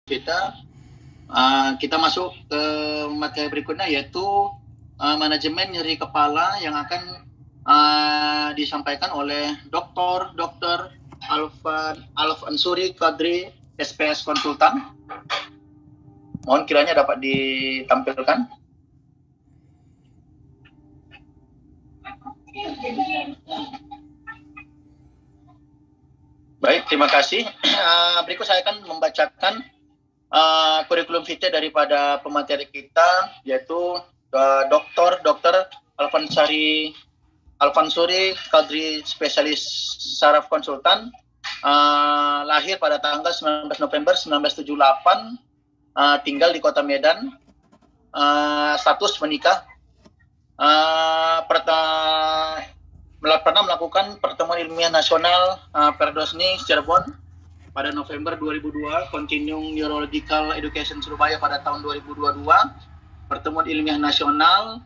kita masuk ke materi berikutnya, yaitu manajemen nyeri kepala yang akan disampaikan oleh Dr. Alfansuri Kadri, SPS Konsultan. Mohon kiranya dapat ditampilkan. Baik, terima kasih. Berikut saya akan membacakan kurikulum vitae daripada pemateri kita, yaitu Dr. Alfansuri Kadri, spesialis saraf konsultan, lahir pada tanggal 19 November 1978, tinggal di Kota Medan, status menikah, pernah melakukan pertemuan ilmiah nasional Perdosni Cirebon pada November 2002, Continuing Neurological Education Surabaya pada tahun 2022, pertemuan ilmiah nasional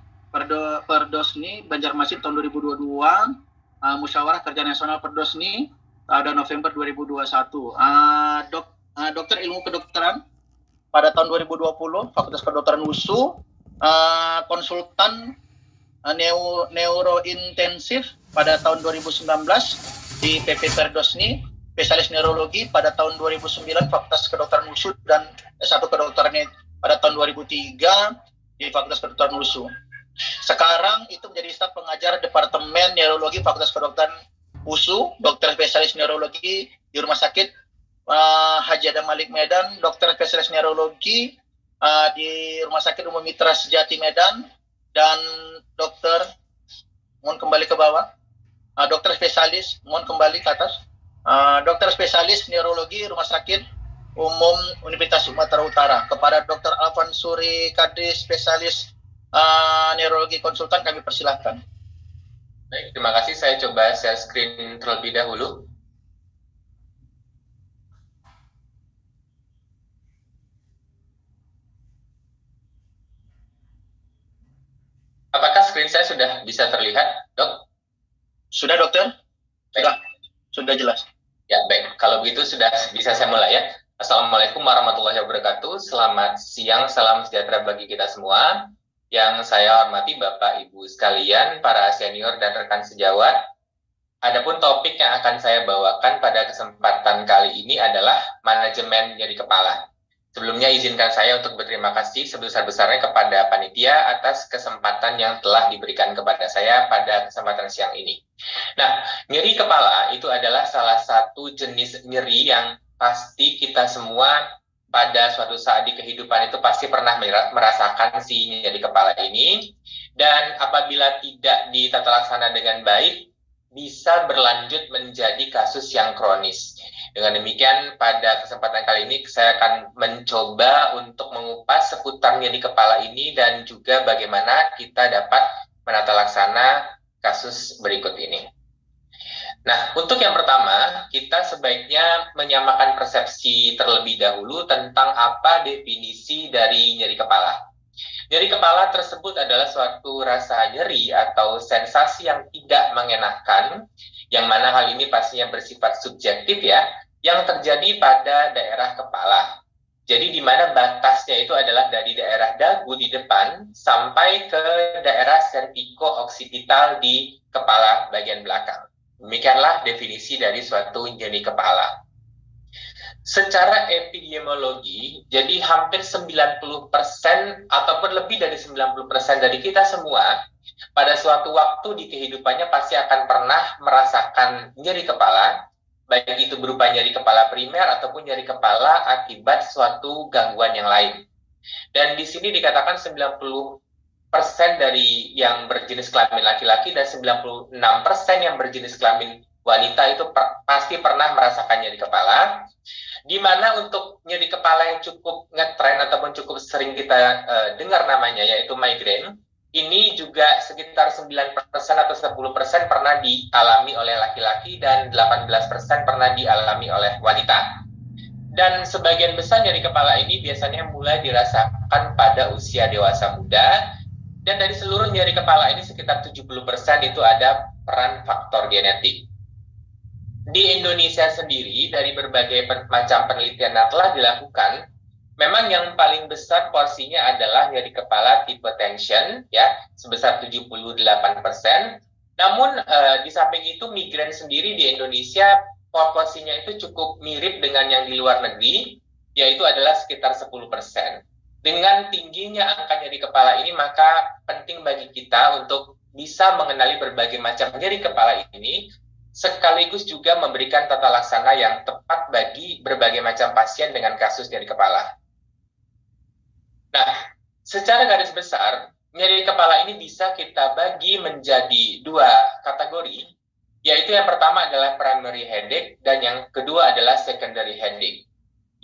Perdosni Banjarmasin tahun 2022, Musyawarah Kerja Nasional Perdosni pada November 2021. Dokter ilmu kedokteran pada tahun 2020, Fakultas Kedokteran USU, konsultan neurointensif pada tahun 2019 di PP Perdosni, spesialis neurologi pada tahun 2009, Fakultas Kedokteran USU, dan S1 kedokteran pada tahun 2003 di Fakultas Kedokteran USU. Sekarang itu menjadi staf pengajar Departemen Neurologi Fakultas Kedokteran USU, dokter spesialis neurologi di Rumah Sakit Haji Adam Malik Medan, dokter spesialis neurologi di Rumah Sakit Umum Mitra Sejati Medan, dan dokter, mohon kembali ke bawah, dokter spesialis, mohon kembali ke atas, dokter spesialis neurologi Rumah Sakit Umum Universitas Sumatera Utara. Kepada Dr. Alfansuri Kadri, spesialis neurologi konsultan, kami persilahkan. Baik, terima kasih. Saya coba share screen terlebih dahulu. Apakah screen saya sudah bisa terlihat, Dok? Sudah, Dokter? Sudah jelas. Ya, baik. Kalau begitu sudah bisa saya mulai ya. Assalamualaikum warahmatullahi wabarakatuh. Selamat siang, salam sejahtera bagi kita semua. Yang saya hormati Bapak Ibu sekalian, para senior dan rekan sejawat. Adapun topik yang akan saya bawakan pada kesempatan kali ini adalah manajemen nyeri kepala. Sebelumnya izinkan saya untuk berterima kasih sebesar-besarnya kepada panitia atas kesempatan yang telah diberikan kepada saya pada kesempatan siang ini. Nah, nyeri kepala itu adalah salah satu jenis nyeri yang pasti kita semua pada suatu saat di kehidupan itu pasti pernah merasakan si nyeri kepala ini, dan apabila tidak ditata laksana dengan baik, bisa berlanjut menjadi kasus yang kronis. Dengan demikian, pada kesempatan kali ini saya akan mencoba untuk mengupas seputar nyeri kepala ini dan juga bagaimana kita dapat menata laksana kasus berikut ini. Nah, untuk yang pertama, kita sebaiknya menyamakan persepsi terlebih dahulu tentang apa definisi dari nyeri kepala. Nyeri kepala tersebut adalah suatu rasa nyeri atau sensasi yang tidak mengenakan, yang mana hal ini pastinya bersifat subjektif ya, yang terjadi pada daerah kepala. Jadi di mana batasnya itu adalah dari daerah dagu di depan sampai ke daerah cervico-occipital di kepala bagian belakang. Demikianlah definisi dari suatu nyeri kepala. Secara epidemiologi, jadi hampir 90% ataupun lebih dari 90% dari kita semua pada suatu waktu di kehidupannya pasti akan pernah merasakan nyeri kepala, baik itu berupa nyeri kepala primer ataupun nyeri kepala akibat suatu gangguan yang lain. Dan di sini dikatakan 90% dari yang berjenis kelamin laki-laki dan 96% yang berjenis kelamin wanita itu pasti pernah merasakan nyeri kepala, di mana untuk nyeri kepala yang cukup ngetren ataupun cukup sering kita dengar namanya yaitu migrain, ini juga sekitar 9% atau 10% pernah dialami oleh laki-laki dan 18% pernah dialami oleh wanita. Dan sebagian besar nyeri kepala ini biasanya mulai dirasakan pada usia dewasa muda. Dan dari seluruh nyeri kepala ini sekitar 70% itu ada peran faktor genetik. Di Indonesia sendiri, dari berbagai macam penelitian yang telah dilakukan, Memang yang paling besar porsinya adalah nyeri kepala tipe tension ya, sebesar 78%. Namun di samping itu migrain sendiri di Indonesia porsinya itu cukup mirip dengan yang di luar negeri, yaitu adalah sekitar 10%. Dengan tingginya angka nyeri kepala ini, maka penting bagi kita untuk bisa mengenali berbagai macam nyeri kepala ini, sekaligus juga memberikan tata laksana yang tepat bagi berbagai macam pasien dengan kasus nyeri kepala. Nah, secara garis besar, nyeri kepala ini bisa kita bagi menjadi dua kategori, yaitu yang pertama adalah primary headache dan yang kedua adalah secondary headache.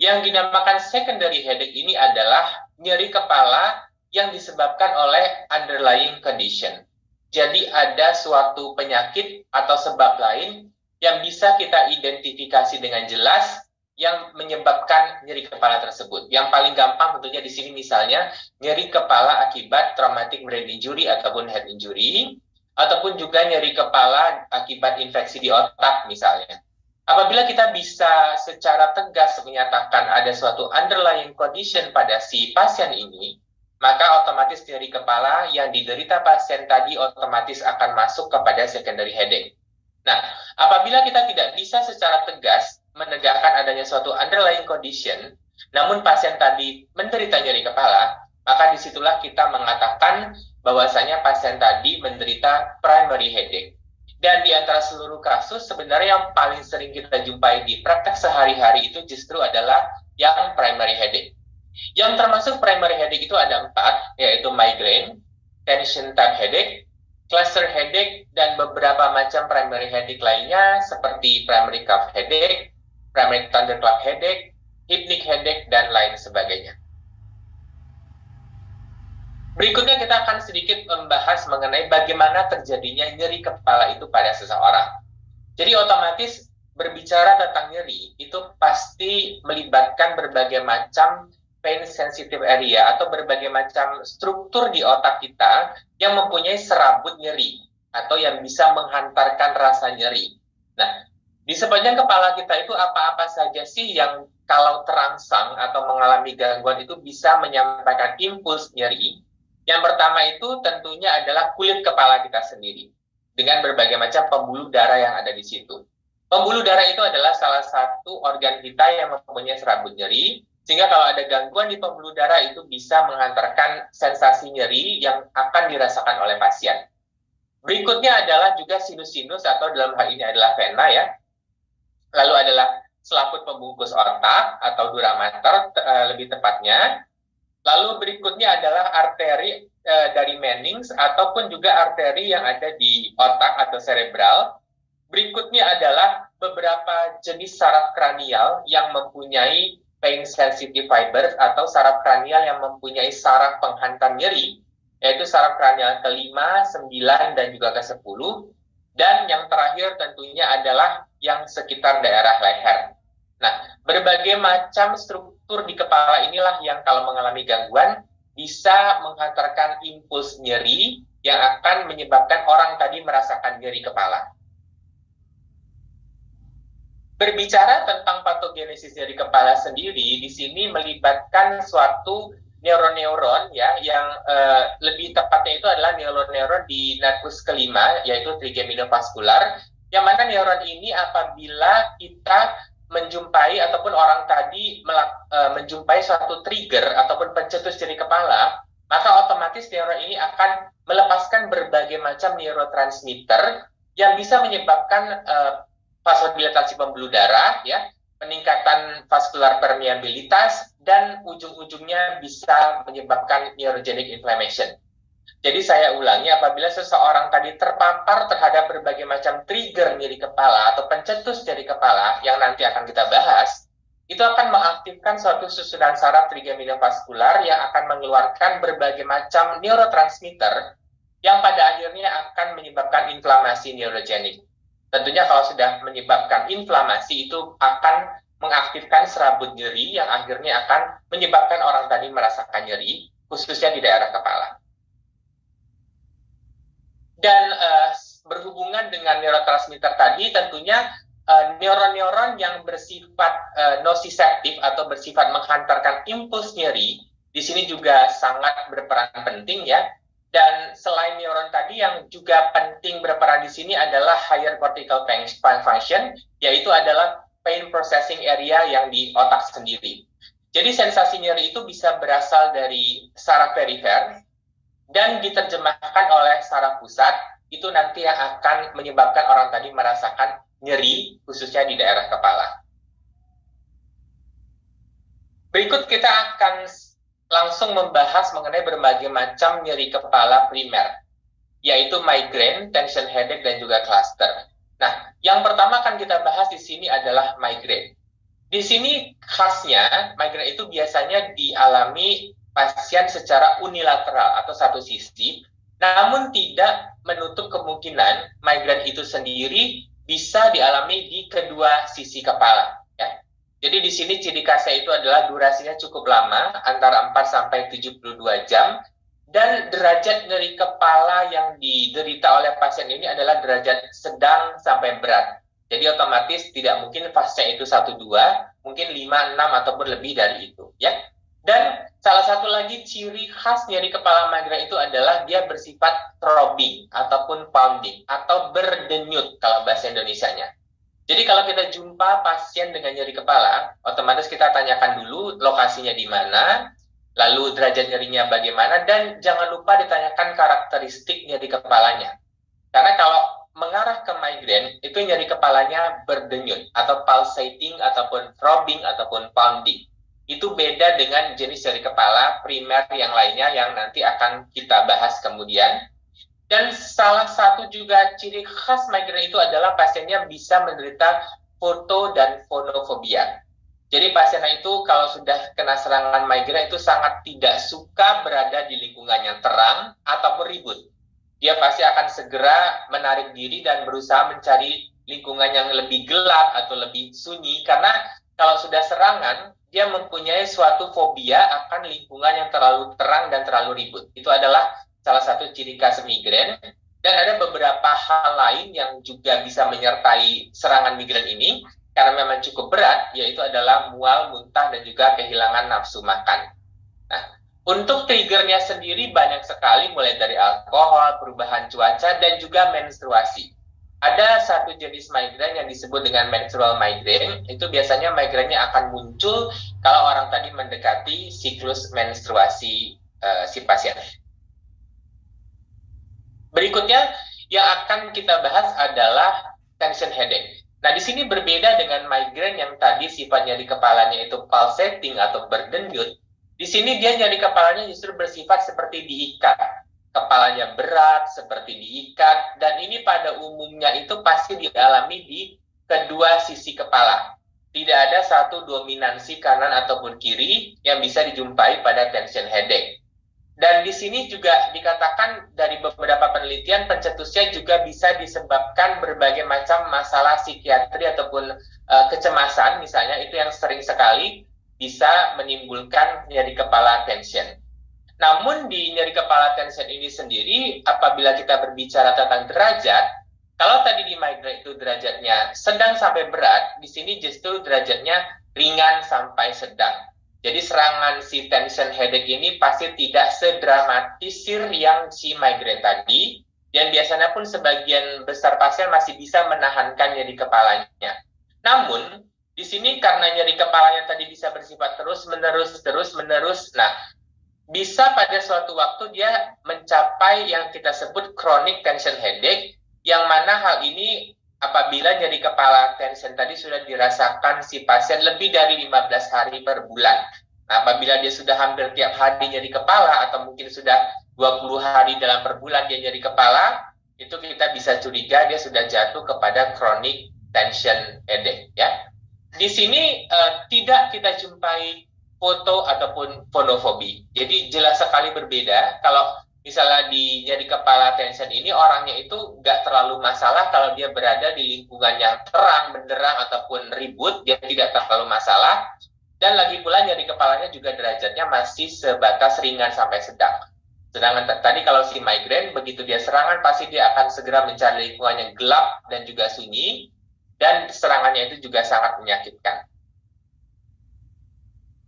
Yang dinamakan secondary headache ini adalah nyeri kepala yang disebabkan oleh underlying condition. Jadi ada suatu penyakit atau sebab lain yang bisa kita identifikasi dengan jelas yang menyebabkan nyeri kepala tersebut. Yang paling gampang tentunya di sini misalnya nyeri kepala akibat traumatic brain injury ataupun head injury, ataupun juga nyeri kepala akibat infeksi di otak misalnya. Apabila kita bisa secara tegas menyatakan ada suatu underlying condition pada si pasien ini, maka otomatis nyeri kepala yang diderita pasien tadi otomatis akan masuk kepada secondary headache. Nah, apabila kita tidak bisa secara tegas menegakkan adanya suatu underlying condition, namun pasien tadi menderita nyeri kepala, maka disitulah kita mengatakan bahwasanya pasien tadi menderita primary headache. Dan di antara seluruh kasus, sebenarnya yang paling sering kita jumpai di praktek sehari-hari itu justru adalah yang primary headache. Yang termasuk primary headache itu ada 4, yaitu migraine, tension type headache, cluster headache, dan beberapa macam primary headache lainnya seperti primary calf headache, primary thunderclap headache, hypnic headache, dan lain sebagainya. Berikutnya kita akan sedikit membahas mengenai bagaimana terjadinya nyeri kepala itu pada seseorang. Jadi otomatis berbicara tentang nyeri itu pasti melibatkan berbagai macam pain sensitive area atau berbagai macam struktur di otak kita yang mempunyai serabut nyeri atau yang bisa menghantarkan rasa nyeri. Nah, di sepanjang kepala kita itu apa-apa saja sih yang kalau terangsang atau mengalami gangguan itu bisa menyampaikan impuls nyeri? Yang pertama itu tentunya adalah kulit kepala kita sendiri dengan berbagai macam pembuluh darah yang ada di situ. Pembuluh darah itu adalah salah satu organ kita yang mempunyai serabut nyeri, sehingga kalau ada gangguan di pembuluh darah itu bisa menghantarkan sensasi nyeri yang akan dirasakan oleh pasien. Berikutnya adalah juga sinus-sinus atau dalam hal ini adalah vena ya. Lalu adalah selaput pembungkus otak atau dura mater lebih tepatnya. Lalu berikutnya adalah arteri dari Mannings ataupun juga arteri yang ada di otak atau cerebral. Berikutnya adalah beberapa jenis saraf kranial yang mempunyai pain sensitive fibers atau saraf kranial yang mempunyai saraf penghantar nyeri, yaitu saraf kranial ke-5, 9, dan juga ke-10. Dan yang terakhir tentunya adalah yang sekitar daerah leher. Nah, berbagai macam struktur di kepala inilah yang kalau mengalami gangguan bisa menghantarkan impuls nyeri yang akan menyebabkan orang tadi merasakan nyeri kepala. Berbicara tentang patogenesis nyeri kepala sendiri, di sini melibatkan suatu neuron-neuron ya yang lebih tepatnya itu adalah neuron-neuron di nervus kelima, yaitu trigeminovaskular, yang mana neuron ini apabila kita menjumpai ataupun orang tadi menjumpai suatu trigger ataupun pencetus nyeri kepala, maka otomatis neuron ini akan melepaskan berbagai macam neurotransmitter yang bisa menyebabkan vasodilatasi pembuluh darah, ya, peningkatan vascular permeabilitas, dan ujung-ujungnya bisa menyebabkan neurogenic inflammation. Jadi saya ulangi, apabila seseorang tadi terpapar terhadap berbagai macam trigger nyeri kepala atau pencetus nyeri kepala yang nanti akan kita bahas, itu akan mengaktifkan suatu susunan saraf trigeminovaskular yang akan mengeluarkan berbagai macam neurotransmitter yang pada akhirnya akan menyebabkan inflamasi neurogenik. Tentunya kalau sudah menyebabkan inflamasi itu akan mengaktifkan serabut nyeri yang akhirnya akan menyebabkan orang tadi merasakan nyeri, khususnya di daerah kepala. Dan berhubungan dengan neurotransmitter tadi, tentunya neuron-neuron yang bersifat nociceptif atau bersifat menghantarkan impuls nyeri, di sini juga sangat berperan penting ya. Dan selain neuron tadi yang juga penting berperan di sini adalah higher cortical function, yaitu adalah pain processing area yang di otak sendiri. Jadi sensasi nyeri itu bisa berasal dari saraf perifer dan diterjemahkan oleh saraf pusat, itu nanti yang akan menyebabkan orang tadi merasakan nyeri, khususnya di daerah kepala. Berikut kita akan langsung membahas mengenai berbagai macam nyeri kepala primer, yaitu migraine, tension headache, dan juga cluster. Nah, yang pertama akan kita bahas di sini adalah migraine. Di sini khasnya, migraine itu biasanya dialami pasien secara unilateral atau satu sisi, namun tidak menutup kemungkinan migraine itu sendiri bisa dialami di kedua sisi kepala. Ya. Jadi di sini ciri khasnya itu adalah durasinya cukup lama, antara 4-72 jam, dan derajat nyeri kepala yang diderita oleh pasien ini adalah derajat sedang sampai berat. Jadi otomatis tidak mungkin fase itu 1-2, mungkin 5-6 ataupun lebih dari itu. Ya. Dan salah satu lagi ciri khas nyeri kepala migraine itu adalah dia bersifat throbbing ataupun pounding atau berdenyut kalau bahasa Indonesianya. Jadi kalau kita jumpa pasien dengan nyeri kepala, otomatis kita tanyakan dulu lokasinya di mana, lalu derajat nyerinya bagaimana, dan jangan lupa ditanyakan karakteristik nyeri kepalanya. Karena kalau mengarah ke migraine, itu nyeri kepalanya berdenyut, atau pulsating, ataupun throbbing, ataupun pounding. Itu beda dengan jenis nyeri kepala primer yang lainnya yang nanti akan kita bahas kemudian. Dan salah satu juga ciri khas migraine itu adalah pasiennya bisa menderita foto dan fonofobia. Jadi pasiennya itu kalau sudah kena serangan migraine itu sangat tidak suka berada di lingkungan yang terang ataupun ribut. Dia pasti akan segera menarik diri dan berusaha mencari lingkungan yang lebih gelap atau lebih sunyi, karena kalau sudah serangan, dia mempunyai suatu fobia akan lingkungan yang terlalu terang dan terlalu ribut. Itu adalah salah satu ciri khas migrain. Dan ada beberapa hal lain yang juga bisa menyertai serangan migrain ini, karena memang cukup berat, yaitu adalah mual, muntah, dan juga kehilangan nafsu makan. Nah, untuk triggernya sendiri banyak sekali, mulai dari alkohol, perubahan cuaca, dan juga menstruasi. Ada satu jenis migrain yang disebut dengan menstrual migraine. Itu biasanya migrainnya akan muncul kalau orang tadi mendekati siklus menstruasi si pasien. Berikutnya yang akan kita bahas adalah tension headache. Nah, di sini berbeda dengan migrain yang tadi sifat nyeri kepalanya itu pulsating atau berdenyut. Di sini dia nyeri kepalanya justru bersifat seperti diikat. Kepalanya berat, seperti diikat, dan ini pada umumnya itu pasti dialami di kedua sisi kepala. Tidak ada satu dominansi kanan ataupun kiri yang bisa dijumpai pada tension headache. Dan di sini juga dikatakan dari beberapa penelitian, pencetusnya juga bisa disebabkan berbagai macam masalah psikiatri ataupun kecemasan, misalnya itu yang sering sekali bisa menimbulkan nyeri kepala tension. Namun di nyeri kepala tension ini sendiri, apabila kita berbicara tentang derajat, kalau tadi di migraine itu derajatnya sedang sampai berat, di sini justru derajatnya ringan sampai sedang. Jadi serangan si tension headache ini pasti tidak sedramatisir yang si migraine tadi, dan biasanya pun sebagian besar pasien masih bisa menahankan nyeri kepalanya. Namun, di sini karena nyeri kepalanya tadi bisa bersifat terus-menerus, nah, bisa pada suatu waktu dia mencapai yang kita sebut chronic tension headache, yang mana hal ini apabila nyeri kepala tension tadi sudah dirasakan si pasien lebih dari 15 hari per bulan. Nah, apabila dia sudah hampir tiap hari nyeri kepala atau mungkin sudah 20 hari dalam per bulan dia nyeri kepala, itu kita bisa curiga dia sudah jatuh kepada chronic tension headache. Ya. Di sini tidak kita jumpai foto ataupun fonofobi. Jadi jelas sekali berbeda. Kalau misalnya di nyeri kepala tension ini orangnya itu nggak terlalu masalah kalau dia berada di lingkungan yang terang, benderang, ataupun ribut, dia tidak terlalu masalah. Dan lagi pula nyeri kepalanya juga derajatnya masih sebatas ringan sampai sedang. Sedangkan tadi kalau si migraine, begitu dia serangan, pasti dia akan segera mencari lingkungan yang gelap dan juga sunyi. dan serangannya itu juga sangat menyakitkan.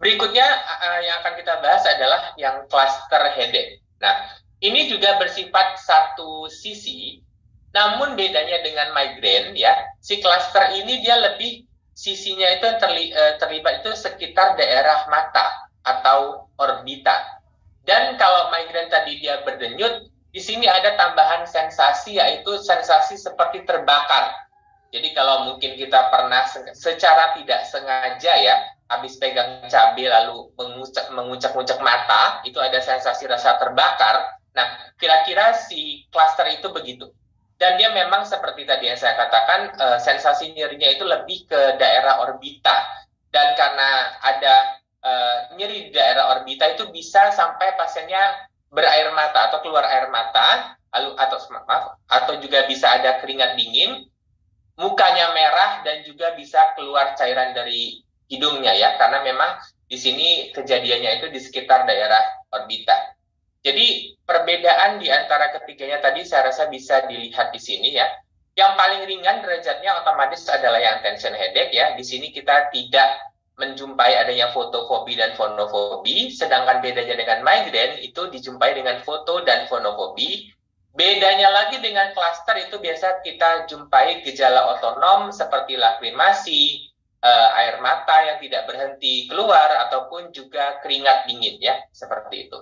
Berikutnya yang akan kita bahas adalah yang cluster headache. Nah, ini juga bersifat satu sisi, namun bedanya dengan migrain ya, si cluster ini dia lebih sisinya itu terlibat itu sekitar daerah mata atau orbita. Dan kalau migrain tadi dia berdenyut, di sini ada tambahan sensasi, yaitu sensasi seperti terbakar. Jadi kalau mungkin kita pernah secara tidak sengaja ya, habis pegang cabai lalu mengucek-ngucek mata, itu ada sensasi rasa terbakar. Nah, kira-kira si cluster itu begitu. Dan dia memang seperti tadi yang saya katakan, sensasi nyerinya itu lebih ke daerah orbita. Dan karena ada nyeri di daerah orbita itu bisa sampai pasiennya berair mata atau keluar air mata, atau juga bisa ada keringat dingin, mukanya merah, dan juga bisa keluar cairan dari hidungnya ya, karena memang di sini kejadiannya itu di sekitar daerah orbita. Jadi perbedaan di antara ketiganya tadi saya rasa bisa dilihat di sini ya. Yang paling ringan derajatnya otomatis adalah yang tension headache ya. Di sini kita tidak menjumpai adanya fotofobi dan fonofobi, sedangkan bedanya dengan migrain itu dijumpai dengan foto dan fonofobi. Bedanya lagi dengan cluster itu biasa kita jumpai gejala otonom seperti lakrimasi, air mata yang tidak berhenti keluar, ataupun juga keringat dingin ya, seperti itu.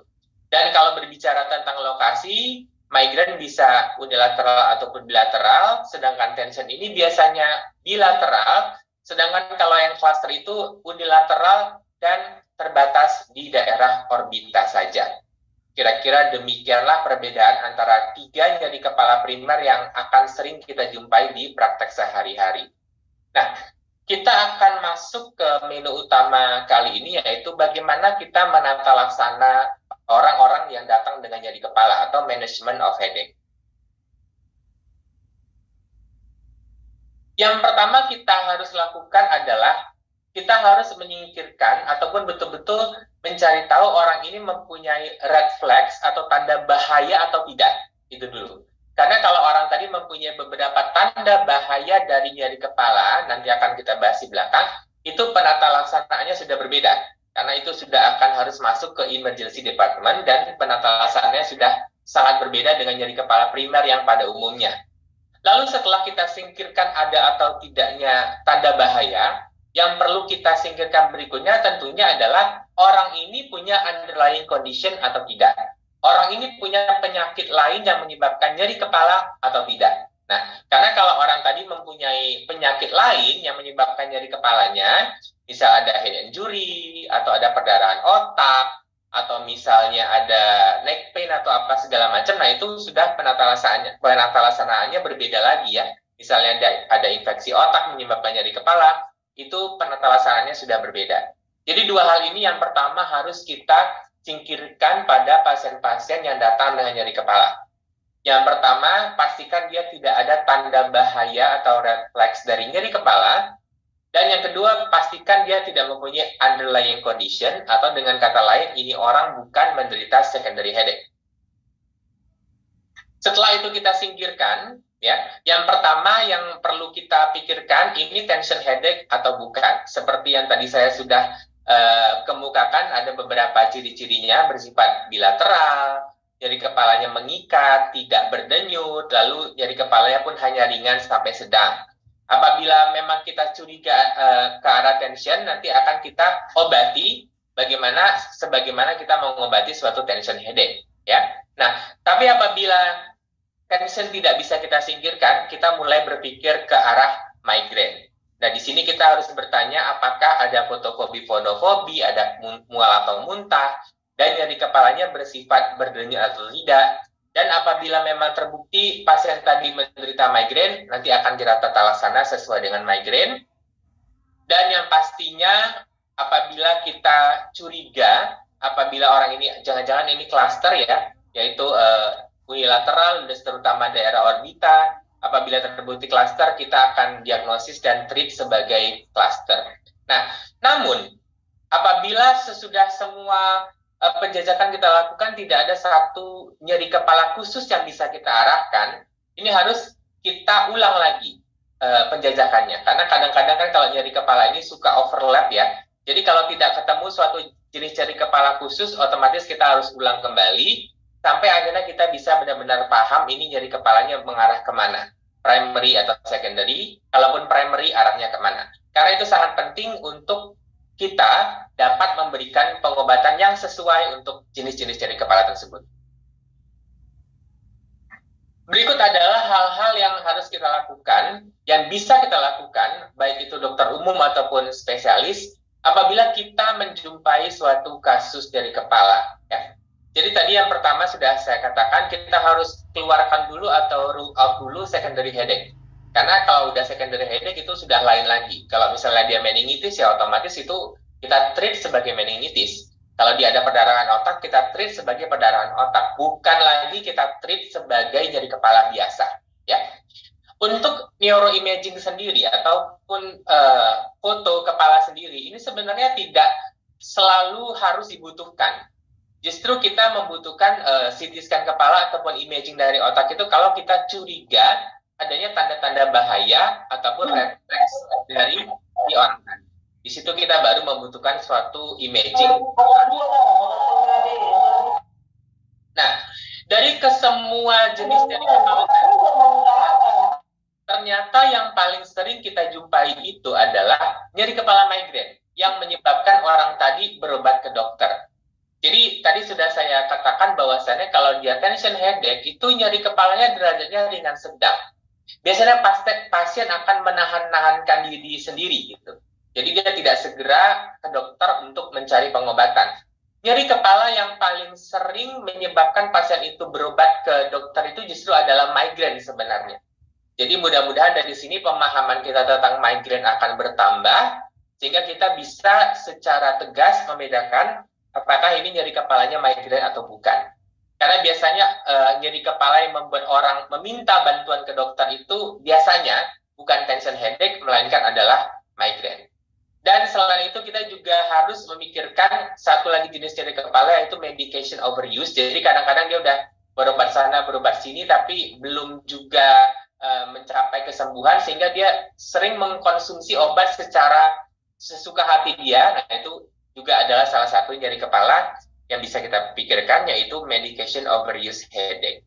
Dan kalau berbicara tentang lokasi, migrain bisa unilateral ataupun bilateral, sedangkan tension ini biasanya bilateral, sedangkan kalau yang cluster itu unilateral dan terbatas di daerah orbita saja. Kira-kira demikianlah perbedaan antara tiga nyeri kepala primer yang akan sering kita jumpai di praktek sehari-hari. Nah, kita akan masuk ke menu utama kali ini, yaitu bagaimana kita menata laksana orang-orang yang datang dengan nyeri kepala atau management of headache. Yang pertama kita harus lakukan adalah kita harus menyingkirkan ataupun betul-betul mencari tahu orang ini mempunyai red flags atau tanda bahaya atau tidak. Itu dulu. Karena kalau orang tadi mempunyai beberapa tanda bahaya dari nyeri kepala, nanti akan kita bahas di belakang, itu penata laksanaannya sudah berbeda. Karena itu sudah akan harus masuk ke emergency department, dan penata laksanaannya sudah sangat berbeda dengan nyeri kepala primer yang pada umumnya. Lalu setelah kita singkirkan ada atau tidaknya tanda bahaya, yang perlu kita singkirkan berikutnya tentunya adalah orang ini punya underlying condition atau tidak. Orang ini punya penyakit lain yang menyebabkan nyeri kepala atau tidak. Nah, karena kalau orang tadi mempunyai penyakit lain yang menyebabkan nyeri kepalanya, misal ada head injury, atau ada perdarahan otak, atau misalnya ada neck pain atau apa segala macam, nah itu sudah penata laksanaannya berbeda lagi ya. Misalnya ada infeksi otak menyebabkan nyeri kepala, itu penata laksanaannya sudah berbeda. Jadi dua hal ini yang pertama harus kita singkirkan pada pasien-pasien yang datang dengan nyeri kepala. Yang pertama, pastikan dia tidak ada tanda bahaya atau red flags dari nyeri kepala. Dan yang kedua, pastikan dia tidak mempunyai underlying condition, atau dengan kata lain, ini orang bukan menderita secondary headache. Setelah itu kita singkirkan, ya. Yang pertama yang perlu kita pikirkan, ini tension headache atau bukan. Seperti yang tadi saya sudah kemukakan, ada beberapa ciri-cirinya bersifat bilateral, nyeri kepalanya mengikat, tidak berdenyut, lalu nyeri kepalanya pun hanya ringan sampai sedang. Apabila memang kita curiga ke arah tension, nanti akan kita obati sebagaimana kita mengobati suatu tension headache, ya. Nah, tapi apabila tension tidak bisa kita singkirkan, kita mulai berpikir ke arah migrain. Nah, di sini kita harus bertanya apakah ada fotofobi, fonofobi, ada mual atau muntah, dan nyeri kepalanya bersifat berdenyut atau tidak. Dan apabila memang terbukti pasien tadi menderita migrain, nanti akan kita tata laksana sesuai dengan migrain. Dan yang pastinya apabila kita curiga, apabila orang ini jangan-jangan ini cluster ya, yaitu unilateral, terutama daerah orbita. Apabila terbukti cluster, kita akan diagnosis dan treat sebagai cluster. Nah, namun apabila sesudah semua penjajakan kita lakukan tidak ada satu nyeri kepala khusus yang bisa kita arahkan, ini harus kita ulang lagi. penjajakannya. Karena kadang-kadang kan kalau nyeri kepala ini suka overlap ya. Jadi kalau tidak ketemu suatu jenis nyeri kepala khusus, otomatis kita harus ulang kembali sampai akhirnya kita bisa benar-benar paham ini nyeri kepalanya mengarah kemana, primary atau secondary. Kalaupun primary, arahnya kemana. Karena itu sangat penting untuk kita dapat memberikan pengobatan yang sesuai untuk jenis-jenis nyeri kepala tersebut. Berikut adalah hal-hal yang harus kita lakukan, yang bisa kita lakukan, baik itu dokter umum ataupun spesialis, apabila kita menjumpai suatu kasus nyeri kepala. Ya. Jadi tadi yang pertama sudah saya katakan, kita harus keluarkan dulu atau rule out dulu secondary headache. Karena kalau udah secondary headache itu sudah lain lagi. Kalau misalnya dia meningitis, ya otomatis itu kita treat sebagai meningitis. Kalau dia ada perdarahan otak, kita treat sebagai perdarahan otak. Bukan lagi kita treat sebagai nyeri kepala biasa. Ya. Untuk neuroimaging sendiri ataupun foto kepala sendiri, ini sebenarnya tidak selalu harus dibutuhkan. Justru kita membutuhkan CT scan kepala ataupun imaging dari otak itu kalau kita curiga adanya tanda-tanda bahaya ataupun red flags dari si orang. Di situ kita baru membutuhkan suatu imaging. Nah, dari kesemua jenis nyeri kepala, ternyata yang paling sering kita jumpai itu adalah nyeri kepala migrain yang menyebabkan orang tadi berobat ke dokter. Jadi tadi sudah saya katakan bahwasannya kalau dia tension headache itu nyeri kepalanya derajatnya ringan sedang. Biasanya pasien akan menahan-nahankan diri sendiri gitu. Jadi dia tidak segera ke dokter untuk mencari pengobatan. Nyeri kepala yang paling sering menyebabkan pasien itu berobat ke dokter itu justru adalah migrain sebenarnya. Jadi mudah-mudahan dari sini pemahaman kita tentang migrain akan bertambah, sehingga kita bisa secara tegas membedakan apakah ini nyeri kepalanya migrain atau bukan. Karena biasanya nyeri kepala yang membuat orang meminta bantuan ke dokter itu biasanya bukan tension headache, melainkan adalah migrain. Dan selain itu kita juga harus memikirkan satu lagi jenis nyeri kepala yaitu medication overuse. Jadi kadang-kadang dia udah berobat sana, berobat sini, tapi belum juga mencapai kesembuhan sehingga dia sering mengkonsumsi obat secara sesuka hati dia. Nah, itu juga adalah salah satu nyeri kepala yang bisa kita pikirkan, yaitu medication overuse headache.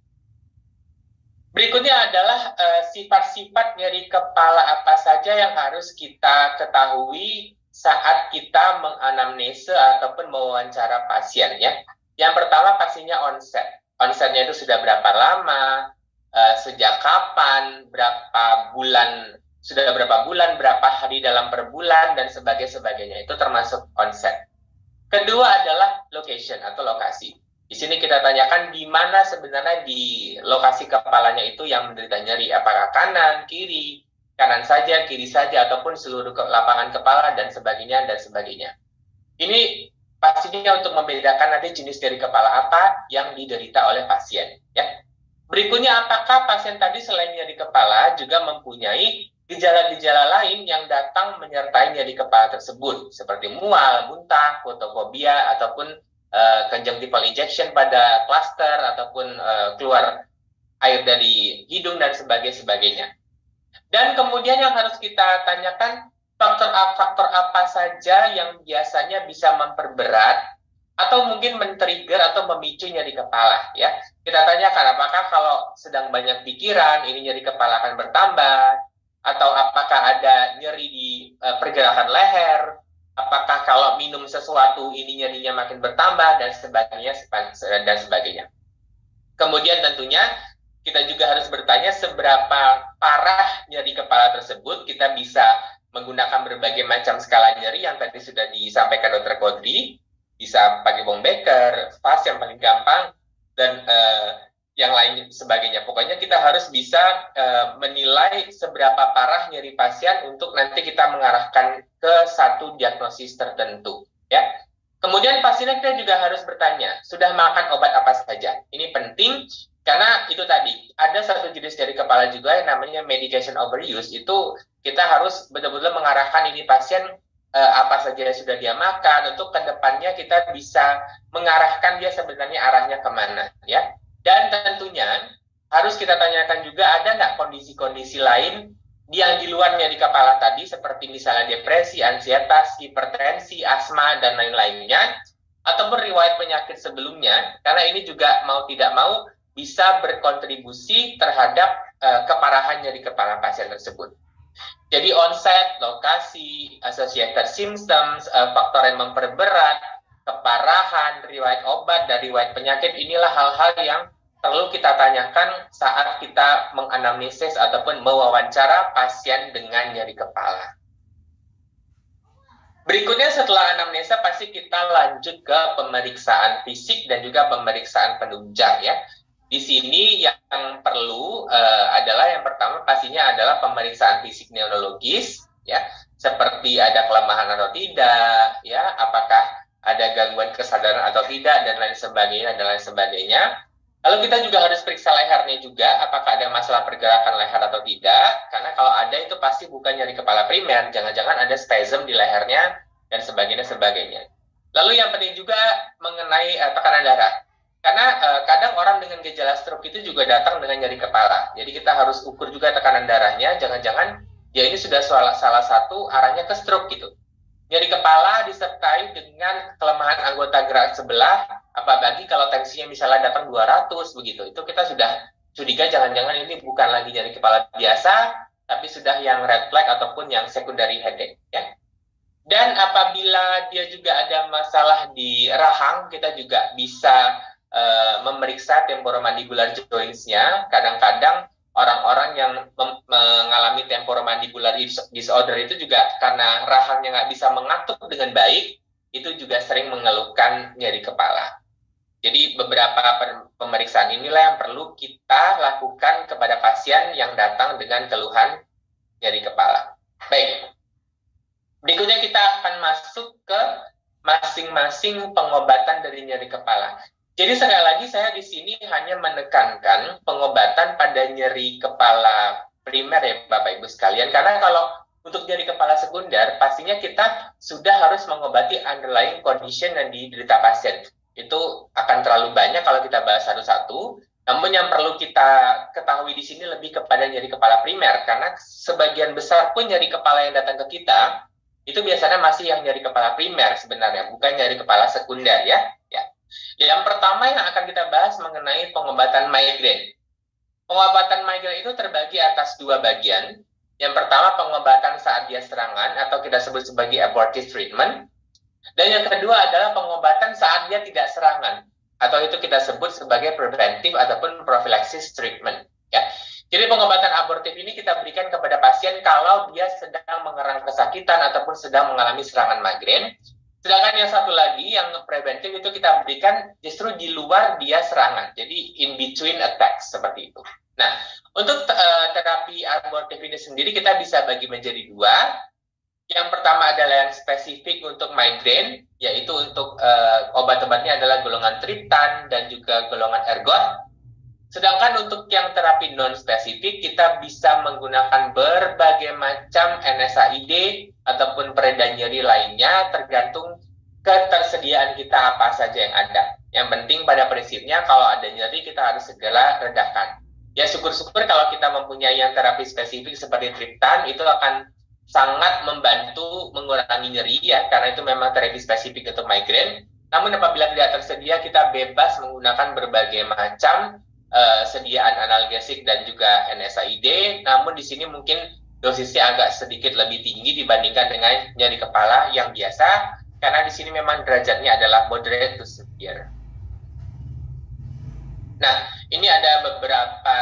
Berikutnya adalah sifat-sifat nyeri kepala apa saja yang harus kita ketahui saat kita menganamnese ataupun mewawancara pasien. Ya. Yang pertama pastinya onset. Onsetnya itu sudah berapa lama, sejak kapan, berapa bulan, sudah berapa bulan, berapa hari dalam per bulan, dan sebagainya. Itu termasuk onset. Kedua adalah location atau lokasi. Di sini kita tanyakan di mana sebenarnya di lokasi kepalanya itu yang menderita nyeri. Apakah kanan, kiri, kanan saja, kiri saja, ataupun seluruh lapangan kepala, dan sebagainya. Ini pastinya untuk membedakan nanti jenis nyeri kepala apa yang diderita oleh pasien. Ya. Berikutnya, apakah pasien tadi selain nyeri kepala juga mempunyai gejala-gejala lain yang datang menyertai nyeri kepala tersebut, seperti mual, muntah, fotofobia, ataupun conjunctival injection pada cluster, ataupun keluar air dari hidung, dan sebagainya. Dan kemudian yang harus kita tanyakan, faktor apa saja yang biasanya bisa memperberat atau mungkin men-trigger atau memicu nyeri kepala. Ya, kita tanyakan apakah kalau sedang banyak pikiran, ini nyeri kepala akan bertambah, atau apakah ada nyeri di pergerakan leher, apakah kalau minum sesuatu ini nyerinya makin bertambah, dan sebagainya. Kemudian tentunya kita juga harus bertanya seberapa parah nyeri kepala tersebut. Kita bisa menggunakan berbagai macam skala nyeri yang tadi sudah disampaikan Dr. Kodri, bisa pakai Wong Baker, FAST yang paling gampang, dan yang lain sebagainya. Pokoknya kita harus bisa menilai seberapa parah nyeri pasien untuk nanti kita mengarahkan ke satu diagnosis tertentu. Ya. Kemudian pasiennya kita juga harus bertanya, sudah makan obat apa saja? Ini penting karena itu tadi, ada satu jenis nyeri kepala juga yang namanya medication overuse. Itu kita harus betul-betul mengarahkan ini pasien apa saja yang sudah dia makan, untuk kedepannya kita bisa mengarahkan dia sebenarnya arahnya kemana. Ya. Dan tentunya harus kita tanyakan juga ada nggak kondisi-kondisi lain yang di luar nyeri kepala tadi seperti misalnya depresi, ansietas, hipertensi, asma, dan lain-lainnya, ataupun riwayat penyakit sebelumnya, karena ini juga mau tidak mau bisa berkontribusi terhadap keparahan nyeri kepala pasien tersebut. Jadi onset, lokasi, associated symptoms, faktor yang memperberat, keparahan, riwayat obat, dan riwayat penyakit, inilah hal-hal yang perlu kita tanyakan saat kita menganamnesis ataupun mewawancara pasien dengan nyeri kepala. Berikutnya setelah anamnesa pasti kita lanjut ke pemeriksaan fisik dan juga pemeriksaan penunjang ya. Di sini yang perlu adalah yang pertama pastinya adalah pemeriksaan fisik neurologis ya, seperti ada kelemahan atau tidak ya, apakah ada gangguan kesadaran atau tidak dan lain sebagainya. Lalu kita juga harus periksa lehernya juga, apakah ada masalah pergerakan leher atau tidak. Karena kalau ada itu pasti bukan nyeri kepala primer, jangan-jangan ada spasm di lehernya, dan sebagainya. Lalu yang penting juga mengenai tekanan darah. Karena kadang orang dengan gejala stroke itu juga datang dengan nyeri kepala. Jadi kita harus ukur juga tekanan darahnya, jangan-jangan ya ini sudah salah satu arahnya ke stroke gitu. Nyeri kepala disertai dengan kelemahan anggota gerak sebelah, apalagi kalau tensinya misalnya datang 200 begitu, itu kita sudah curiga jangan-jangan ini bukan lagi nyeri kepala biasa, tapi sudah yang red flag ataupun yang secondary headache ya. Dan apabila dia juga ada masalah di rahang, kita juga bisa memeriksa temporomandibular joints-nya. Kadang-kadang orang-orang yang mengalami temporomandibular disorder itu juga karena rahangnya nggak bisa mengatur dengan baik, itu juga sering mengeluhkan nyeri kepala. Jadi beberapa pemeriksaan inilah yang perlu kita lakukan kepada pasien yang datang dengan keluhan nyeri kepala. Baik, berikutnya kita akan masuk ke masing-masing pengobatan dari nyeri kepala. Jadi sekali lagi saya di sini hanya menekankan pengobatan pada nyeri kepala primer ya Bapak Ibu sekalian. Karena kalau untuk nyeri kepala sekunder, pastinya kita sudah harus mengobati underlying condition yang diderita pasien. Itu akan terlalu banyak kalau kita bahas satu-satu. Namun yang perlu kita ketahui di sini lebih kepada nyeri kepala primer. Karena sebagian besar pun nyeri kepala yang datang ke kita, itu biasanya masih yang nyeri kepala primer sebenarnya, bukan nyeri kepala sekunder ya. Yang pertama yang akan kita bahas mengenai pengobatan migrain. Pengobatan migrain itu terbagi atas dua bagian. Yang pertama pengobatan saat dia serangan atau kita sebut sebagai abortive treatment. Dan yang kedua adalah pengobatan saat dia tidak serangan atau itu kita sebut sebagai preventive ataupun prophylaxis treatment. Ya. Jadi pengobatan abortif ini kita berikan kepada pasien kalau dia sedang mengerang kesakitan ataupun sedang mengalami serangan migrain. Sedangkan yang satu lagi, yang preventif itu kita berikan justru di luar dia serangan. Jadi in between attacks, seperti itu. Nah, untuk terapi abortif ini sendiri kita bisa bagi menjadi dua. Yang pertama adalah yang spesifik untuk migrain, yaitu untuk obat-obatnya adalah golongan triptan dan juga golongan ergot. Sedangkan untuk yang terapi non-spesifik, kita bisa menggunakan berbagai macam NSAID ataupun pereda nyeri lainnya, tergantung ketersediaan kita apa saja yang ada. Yang penting pada prinsipnya, kalau ada nyeri, kita harus segera redakan. Ya syukur-syukur kalau kita mempunyai yang terapi spesifik seperti triptan, itu akan sangat membantu mengurangi nyeri, ya, karena itu memang terapi spesifik untuk migrain. Namun apabila tidak tersedia, kita bebas menggunakan berbagai macam sediaan analgesik dan juga NSAID, namun di sini mungkin dosisnya agak sedikit lebih tinggi dibandingkan dengan nyeri kepala yang biasa, karena di sini memang derajatnya adalah moderate to severe. Nah, ini ada beberapa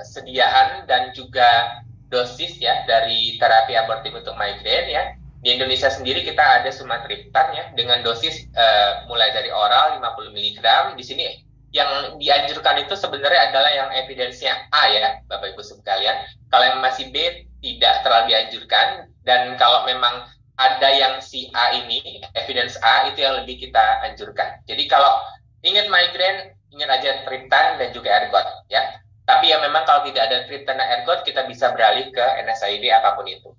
sediaan dan juga dosis ya dari terapi abortif untuk migrain ya. Di Indonesia sendiri kita ada sumatriptan ya dengan dosis mulai dari oral 50 mg. Di sini yang dianjurkan itu sebenarnya adalah yang evidence-nya A ya, Bapak Ibu sekalian. Kalau yang masih B tidak terlalu dianjurkan, dan kalau memang ada yang si A ini, evidence A, itu yang lebih kita anjurkan. Jadi kalau ingat migrain, ingat aja triptan dan juga ergot ya. Tapi yang memang kalau tidak ada triptan dan ergot, kita bisa beralih ke NSAID apapun itu.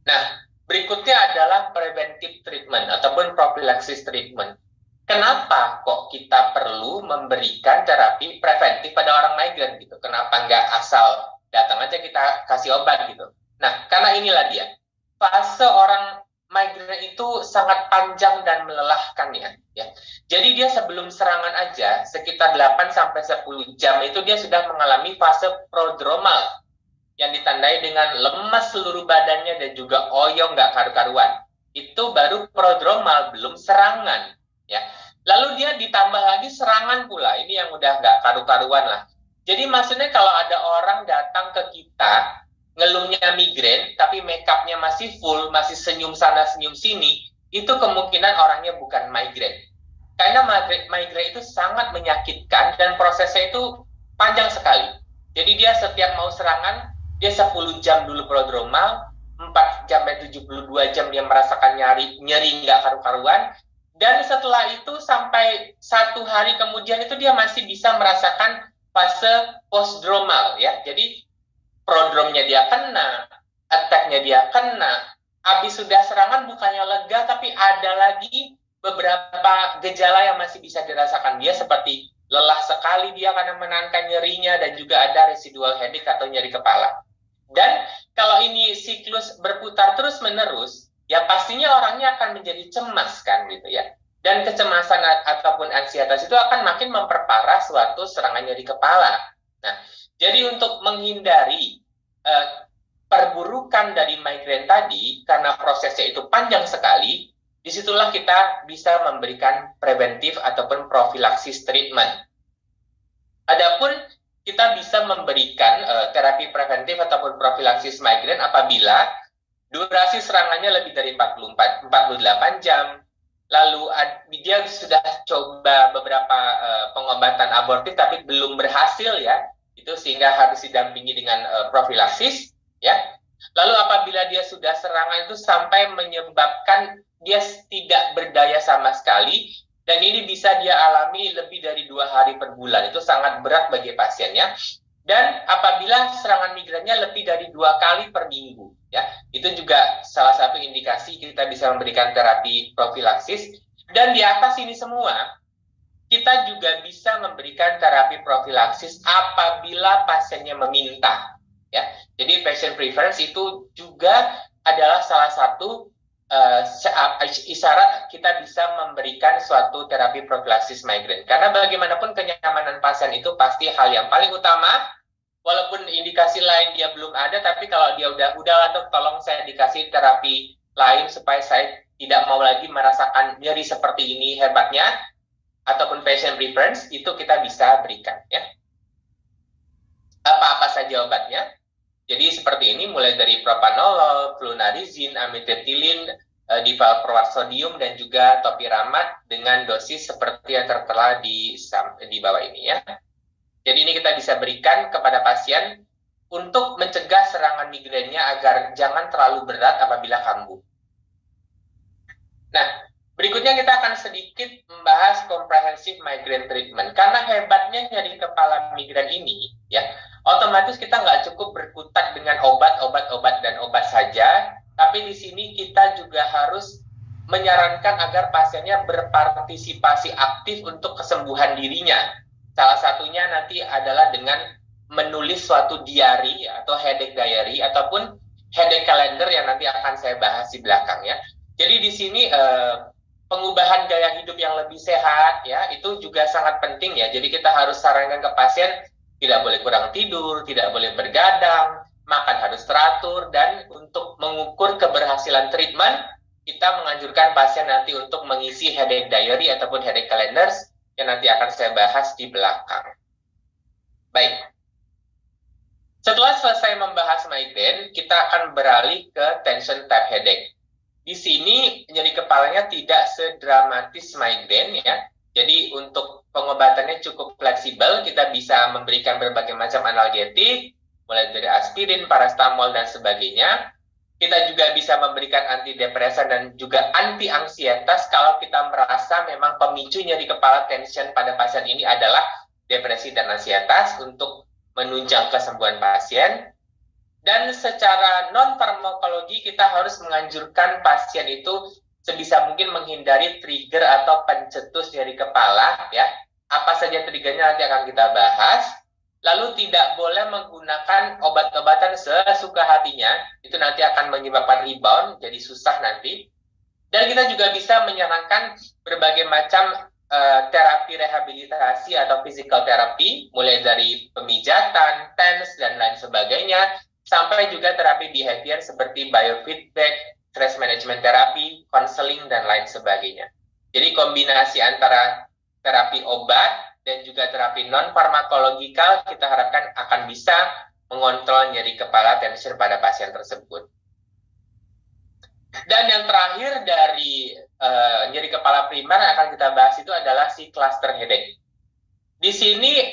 Nah, berikutnya adalah preventive treatment ataupun prophylaxis treatment. kenapa kok kita perlu memberikan terapi preventif pada orang migrain gitu? Kenapa nggak asal datang aja kita kasih obat gitu? Nah, karena inilah dia. Fase orang migrain itu sangat panjang dan melelahkan ya. Jadi dia sebelum serangan aja, sekitar 8-10 jam itu dia sudah mengalami fase prodromal yang ditandai dengan lemas seluruh badannya dan juga oyong nggak karu-karuan. Itu baru prodromal, belum serangan. Ya. Lalu dia ditambah lagi serangan pula. Ini yang udah nggak karu-karuan lah. Jadi maksudnya kalau ada orang datang ke kita, ngeluhnya migrain, tapi make up-nya masih full, masih senyum sana, senyum sini, itu kemungkinan orangnya bukan migrain. Karena migrain itu sangat menyakitkan dan prosesnya itu panjang sekali. Jadi dia setiap mau serangan, dia 10 jam dulu prodromal, 4-72 jam dia merasakan nyeri nggak karu-karuan, dan setelah itu sampai 1 hari kemudian itu dia masih bisa merasakan fase postdromal ya. Jadi prodromnya dia kena, attack-nya dia kena, habis sudah serangan bukannya lega, tapi ada lagi beberapa gejala yang masih bisa dirasakan dia seperti lelah sekali dia karena menahankan nyerinya dan juga ada residual headache atau nyeri kepala. Dan kalau ini siklus berputar terus-menerus, ya pastinya orangnya akan menjadi cemas kan gitu ya. Dan kecemasan ataupun ansietas itu akan makin memperparah suatu serangan nyeri kepala. Nah, jadi untuk menghindari perburukan dari migrain tadi, karena prosesnya itu panjang sekali, disitulah kita bisa memberikan preventif ataupun profilaksis treatment. Adapun kita bisa memberikan terapi preventif ataupun profilaksis migrain apabila durasi serangannya lebih dari 48 jam, lalu dia sudah coba beberapa pengobatan abortif tapi belum berhasil ya, itu sehingga harus didampingi dengan profilaksis ya. Lalu apabila dia sudah serangan itu sampai menyebabkan dia tidak berdaya sama sekali, dan ini bisa dia alami lebih dari 2 hari per bulan, itu sangat berat bagi pasiennya. Dan apabila serangan migrainnya lebih dari 2 kali per minggu, ya, itu juga salah satu indikasi kita bisa memberikan terapi profilaksis. Dan di atas ini semua, kita juga bisa memberikan terapi profilaksis apabila pasiennya meminta. Ya, jadi patient preference itu juga adalah salah satu isyarat kita bisa memberikan suatu terapi profilaksis migrain. Karena bagaimanapun kenyamanan pasien itu pasti hal yang paling utama. Walaupun indikasi lain dia belum ada, tapi kalau dia udah dok, tolong saya dikasih terapi lain supaya saya tidak mau lagi merasakan nyeri seperti ini hebatnya, ataupun patient preference, itu kita bisa berikan ya. Apa-apa saja obatnya. Jadi seperti ini, mulai dari propanolol, flunarizin, amitriptilin, divalproat sodium, dan juga topiramat dengan dosis seperti yang tertera di bawah ini ya. Jadi ini kita bisa berikan kepada pasien untuk mencegah serangan migrainnya agar jangan terlalu berat apabila kambuh. Nah, berikutnya kita akan sedikit membahas comprehensive migraine treatment. Karena hebatnya nyeri kepala migrain ini, ya, otomatis kita nggak cukup berkutat dengan obat saja, tapi di sini kita juga harus menyarankan agar pasiennya berpartisipasi aktif untuk kesembuhan dirinya. Salah satunya nanti adalah dengan menulis suatu diary atau headache diary ataupun headache calendar yang nanti akan saya bahas di belakang ya. Jadi di sini pengubahan gaya hidup yang lebih sehat ya itu juga sangat penting ya. Jadi kita harus sarankan ke pasien tidak boleh kurang tidur, tidak boleh bergadang, makan harus teratur, dan untuk mengukur keberhasilan treatment kita menganjurkan pasien nanti untuk mengisi headache diary ataupun headache calendars yang nanti akan saya bahas di belakang. Baik. Setelah selesai membahas migraine, kita akan beralih ke tension type headache. Di sini nyeri kepalanya tidak sedramatis migraine ya. Jadi untuk pengobatannya cukup fleksibel, kita bisa memberikan berbagai macam analgetik, mulai dari aspirin, paracetamol, dan sebagainya. Kita juga bisa memberikan antidepresan dan juga anti-ansietas kalau kita merasa memang pemicu nyeri kepala tension pada pasien ini adalah depresi dan ansietas untuk menunjang kesembuhan pasien. Dan secara non-farmakologi kita harus menganjurkan pasien itu sebisa mungkin menghindari trigger atau pencetus nyeri kepala, ya. Apa saja triggernya nanti akan kita bahas. Lalu tidak boleh menggunakan obat-obatan sesuka hatinya, itu nanti akan menyebabkan rebound, jadi susah nanti. Dan kita juga bisa menyarankan berbagai macam terapi rehabilitasi atau physical therapy, mulai dari pemijatan, TENS, dan lain sebagainya, sampai juga terapi behavior seperti biofeedback, stress management therapy, counseling, dan lain sebagainya. Jadi kombinasi antara terapi obat dan juga terapi non-farmakologikal kita harapkan akan bisa mengontrol nyeri kepala tension pada pasien tersebut. Dan yang terakhir dari nyeri kepala primer yang akan kita bahas itu adalah si cluster headache. Di sini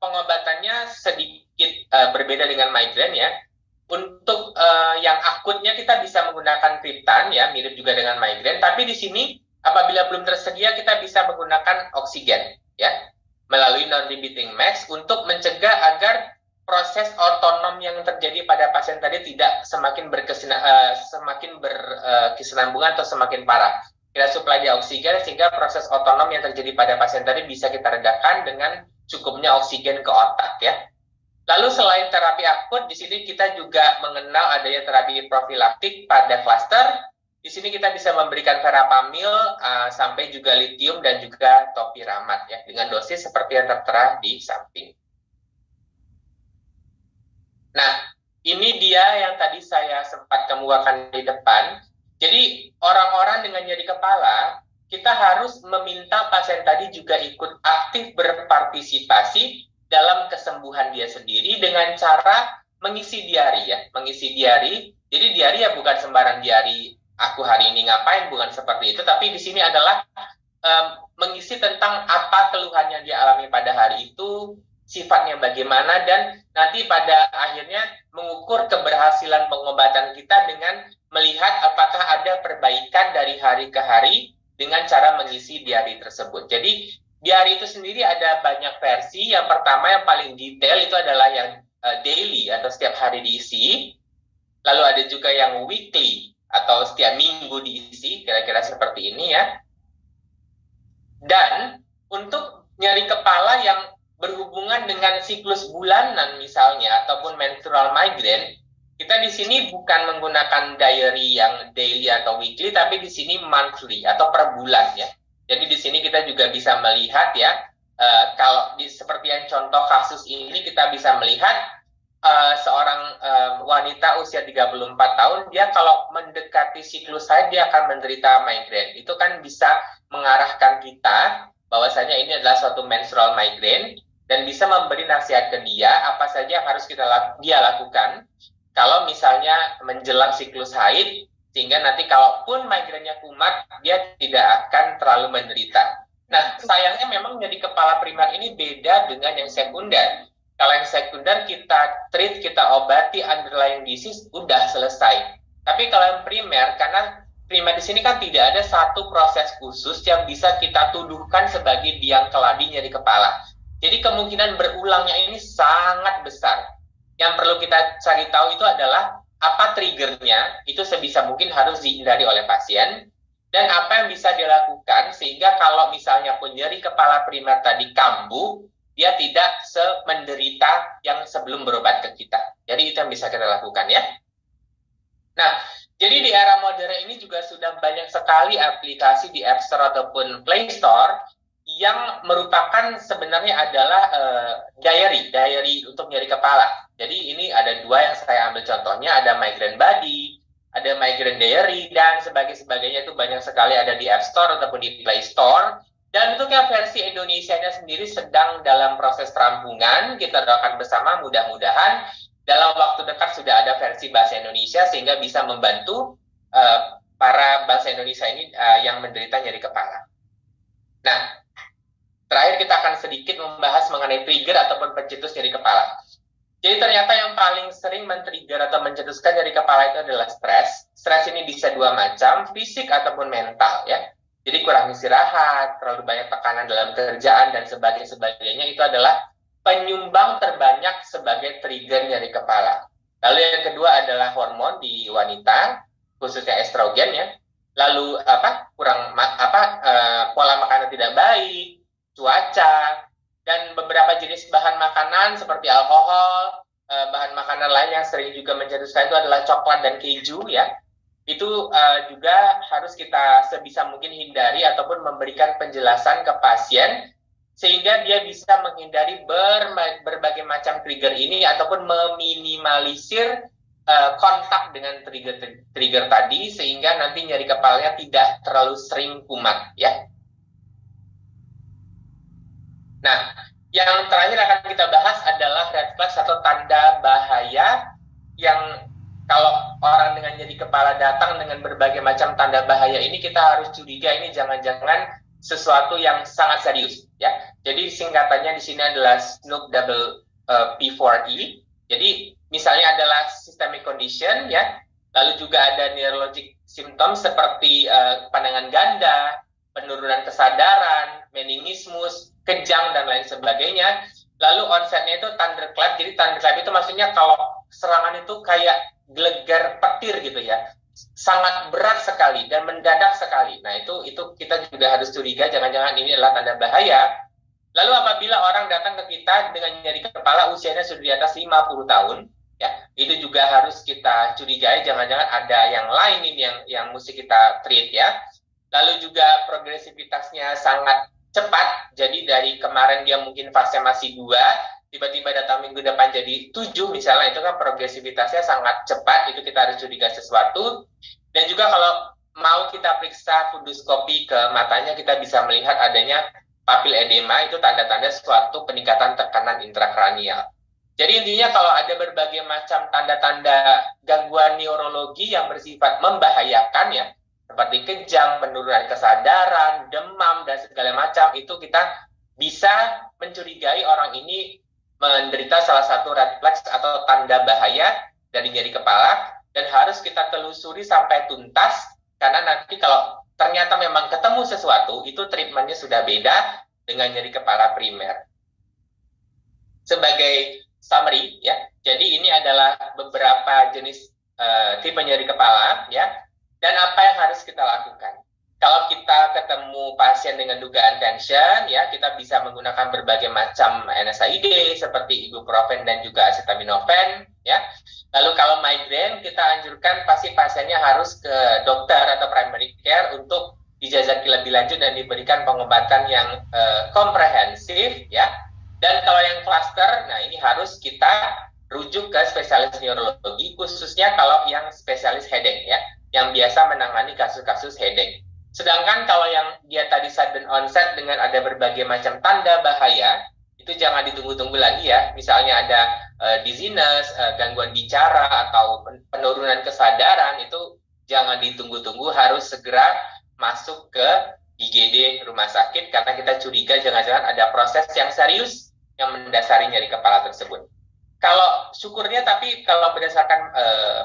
pengobatannya sedikit berbeda dengan migrain ya. Untuk yang akutnya kita bisa menggunakan triptan ya, mirip juga dengan migrain. Tapi di sini apabila belum tersedia kita bisa menggunakan oksigen ya, melalui non-repeating max untuk mencegah agar proses otonom yang terjadi pada pasien tadi tidak semakin berkesinambungan atau semakin parah. Kita suplai dia oksigen sehingga proses otonom yang terjadi pada pasien tadi bisa kita redakan dengan cukupnya oksigen ke otak ya. Lalu selain terapi akut, di sini kita juga mengenal adanya terapi profilaktik pada cluster. Di sini kita bisa memberikan verapamil sampai juga litium dan juga topiramat ya, dengan dosis seperti yang tertera di samping. Nah, ini dia yang tadi saya sempat kemukakan di depan. Jadi orang-orang dengan nyeri kepala, kita harus meminta pasien tadi juga ikut aktif berpartisipasi dalam kesembuhan dia sendiri dengan cara mengisi diari ya, mengisi diari. Jadi diari ya bukan sembarang diari aku hari ini ngapain, bukan seperti itu, tapi di sini adalah mengisi tentang apa keluhan yang dia alami pada hari itu, sifatnya bagaimana, dan nanti pada akhirnya mengukur keberhasilan pengobatan kita dengan melihat apakah ada perbaikan dari hari ke hari dengan cara mengisi diari tersebut. Jadi diari itu sendiri ada banyak versi. Yang pertama yang paling detail itu adalah yang daily atau setiap hari diisi. Lalu ada juga yang weekly atau setiap minggu diisi, kira-kira seperti ini ya. Dan untuk nyeri kepala yang berhubungan dengan siklus bulanan misalnya ataupun menstrual migraine, kita di sini bukan menggunakan diary yang daily atau weekly, tapi di sini monthly atau per bulan ya. Jadi di sini kita juga bisa melihat ya, kalau seperti yang contoh kasus ini kita bisa melihat seorang wanita usia 34 tahun, dia kalau mendekati siklus haid dia akan menderita migrain. Itu kan bisa mengarahkan kita bahwasanya ini adalah suatu menstrual migraine dan bisa memberi nasihat ke dia apa saja yang harus dia lakukan kalau misalnya menjelang siklus haid, sehingga nanti kalaupun migrainnya kumat dia tidak akan terlalu menderita. Nah, sayangnya memang nyeri kepala primer ini beda dengan yang sekunder. Kalau yang sekunder kita treat, kita obati underlying disease, udah selesai. Tapi kalau yang primer, karena primer di sini kan tidak ada satu proses khusus yang bisa kita tuduhkan sebagai biang keladi nyeri kepala. Jadi kemungkinan berulangnya ini sangat besar. Yang perlu kita cari tahu itu adalah apa triggernya, itu sebisa mungkin harus dihindari oleh pasien, dan apa yang bisa dilakukan sehingga kalau misalnya pun nyeri kepala primer tadi kambuh, dia tidak semenderita yang sebelum berobat ke kita. Jadi itu yang bisa kita lakukan ya. Nah, jadi di era modern ini juga sudah banyak sekali aplikasi di App Store ataupun Play Store yang merupakan sebenarnya adalah diary untuk nyeri kepala. Jadi ini ada dua yang saya ambil contohnya, ada Migraine Buddy, ada Migraine Diary, dan sebagainya itu banyak sekali ada di App Store ataupun di Play Store. Dan untuk yang versi Indonesianya sendiri sedang dalam proses perampungan, kita doakan bersama mudah-mudahan dalam waktu dekat sudah ada versi bahasa Indonesia sehingga bisa membantu para bahasa Indonesia ini yang menderita nyeri kepala. Nah, terakhir kita akan sedikit membahas mengenai trigger ataupun pencetus nyeri kepala. Jadi ternyata yang paling sering men-trigger atau mencetuskan nyeri kepala itu adalah stres. Stres ini bisa dua macam, fisik ataupun mental ya. Jadi kurang istirahat, terlalu banyak tekanan dalam kerjaan, dan sebagainya itu adalah penyumbang terbanyak sebagai trigger nyeri kepala. Lalu yang kedua adalah hormon di wanita, khususnya estrogen ya. lalu pola makanan tidak baik, cuaca, dan beberapa jenis bahan makanan seperti alkohol, bahan makanan lain yang sering juga mencetuskan itu adalah coklat dan keju ya. Itu juga harus kita sebisa mungkin hindari ataupun memberikan penjelasan ke pasien sehingga dia bisa menghindari berbagai macam trigger ini ataupun meminimalisir kontak dengan trigger tadi sehingga nanti nyeri kepalanya tidak terlalu sering kumat ya. Nah, yang terakhir akan kita bahas adalah red flags atau tanda bahaya yang kalau orang dengan nyeri kepala datang dengan berbagai macam tanda bahaya ini, kita harus curiga ini jangan-jangan sesuatu yang sangat serius ya. Jadi singkatannya di sini adalah SNOOP double P4E. Jadi misalnya adalah systemic condition ya. Lalu juga ada neurologic symptoms seperti pandangan ganda, penurunan kesadaran, meningismus, kejang dan lain sebagainya. Lalu onsetnya itu thunderclap. Jadi thunderclap itu maksudnya kalau serangan itu kayak gelegar petir gitu ya, sangat berat sekali dan mendadak sekali. Nah itu kita juga harus curiga jangan-jangan ini adalah tanda bahaya. Lalu apabila orang datang ke kita dengan nyeri kepala usianya sudah di atas 50 tahun ya, itu juga harus kita curigai jangan-jangan ada yang lain ini yang mesti kita treat ya. Lalu juga progresivitasnya sangat cepat, jadi dari kemarin dia mungkin fase masih 2, tiba-tiba datang minggu depan jadi 7 misalnya, itu kan progresivitasnya sangat cepat, itu kita harus curiga sesuatu. Dan juga kalau mau kita periksa funduskopi ke matanya, kita bisa melihat adanya papil edema, itu tanda-tanda suatu peningkatan tekanan intrakranial. Jadi intinya kalau ada berbagai macam tanda-tanda gangguan neurologi yang bersifat membahayakan ya, seperti kejang, penurunan kesadaran, demam, dan segala macam, itu kita bisa mencurigai orang ini menderita salah satu red flags atau tanda bahaya dari nyeri kepala, dan harus kita telusuri sampai tuntas, karena nanti kalau ternyata memang ketemu sesuatu, itu treatmentnya sudah beda dengan nyeri kepala primer. Sebagai summary, ya, jadi ini adalah beberapa jenis tipe nyeri kepala, ya, dan apa yang harus kita lakukan. Kalau kita ketemu pasien dengan dugaan tension, ya kita bisa menggunakan berbagai macam NSAID seperti ibuprofen dan juga acetaminophen, ya. Lalu kalau migrain, kita anjurkan pasti pasiennya harus ke dokter atau primary care untuk dijajaki lebih lanjut dan diberikan pengobatan yang komprehensif, ya. Dan kalau yang cluster, nah ini harus kita rujuk ke spesialis neurologi, khususnya kalau yang spesialis headache, ya, yang biasa menangani kasus-kasus headache. Sedangkan kalau yang dia tadi sudden onset dengan ada berbagai macam tanda bahaya, itu jangan ditunggu-tunggu lagi ya. Misalnya ada dizziness, gangguan bicara, atau penurunan kesadaran, itu jangan ditunggu-tunggu, harus segera masuk ke IGD rumah sakit, karena kita curiga jangan-jangan ada proses yang serius yang mendasari nyeri kepala tersebut. Kalau syukurnya, tapi kalau berdasarkan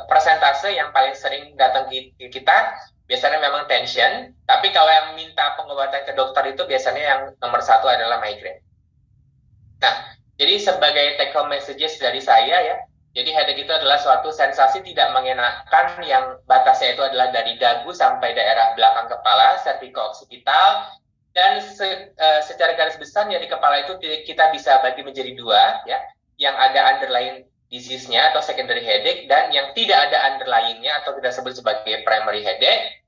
persentase yang paling sering datang ke kita, biasanya memang tension, tapi kalau yang minta pengobatan ke dokter itu biasanya yang nomor 1 adalah migraine. Nah, jadi sebagai take home messages dari saya ya, jadi headache itu adalah suatu sensasi tidak mengenakan yang batasnya itu adalah dari dagu sampai daerah belakang kepala, cervico-occipital, dan secara garis besar nyeri kepala itu kita bisa bagi menjadi 2 ya, yang ada underlying disease-nya atau secondary headache, dan yang tidak ada underlying-nya atau kita sebut sebagai primary headache.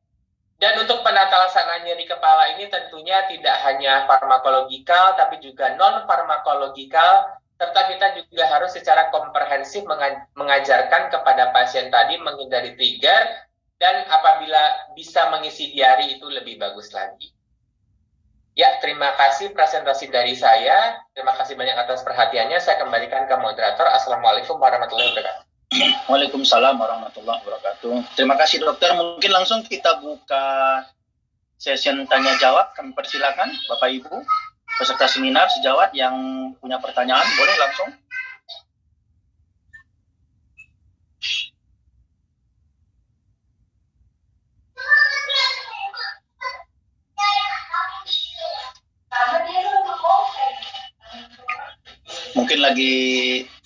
Dan untuk penata laksanaan nyeri kepala ini tentunya tidak hanya farmakologikal, tapi juga non-farmakologikal, serta kita juga harus secara komprehensif mengajarkan kepada pasien tadi menghindari trigger, dan apabila bisa mengisi diari itu lebih bagus lagi. Ya, terima kasih presentasi dari saya. Terima kasih banyak atas perhatiannya. Saya kembalikan ke moderator. Assalamualaikum warahmatullahi wabarakatuh. Waalaikumsalam warahmatullahi wabarakatuh. Terima kasih dokter. Mungkin langsung kita buka session tanya jawab. Kami persilakan Bapak Ibu peserta seminar sejawat yang punya pertanyaan, boleh langsung. Mungkin lagi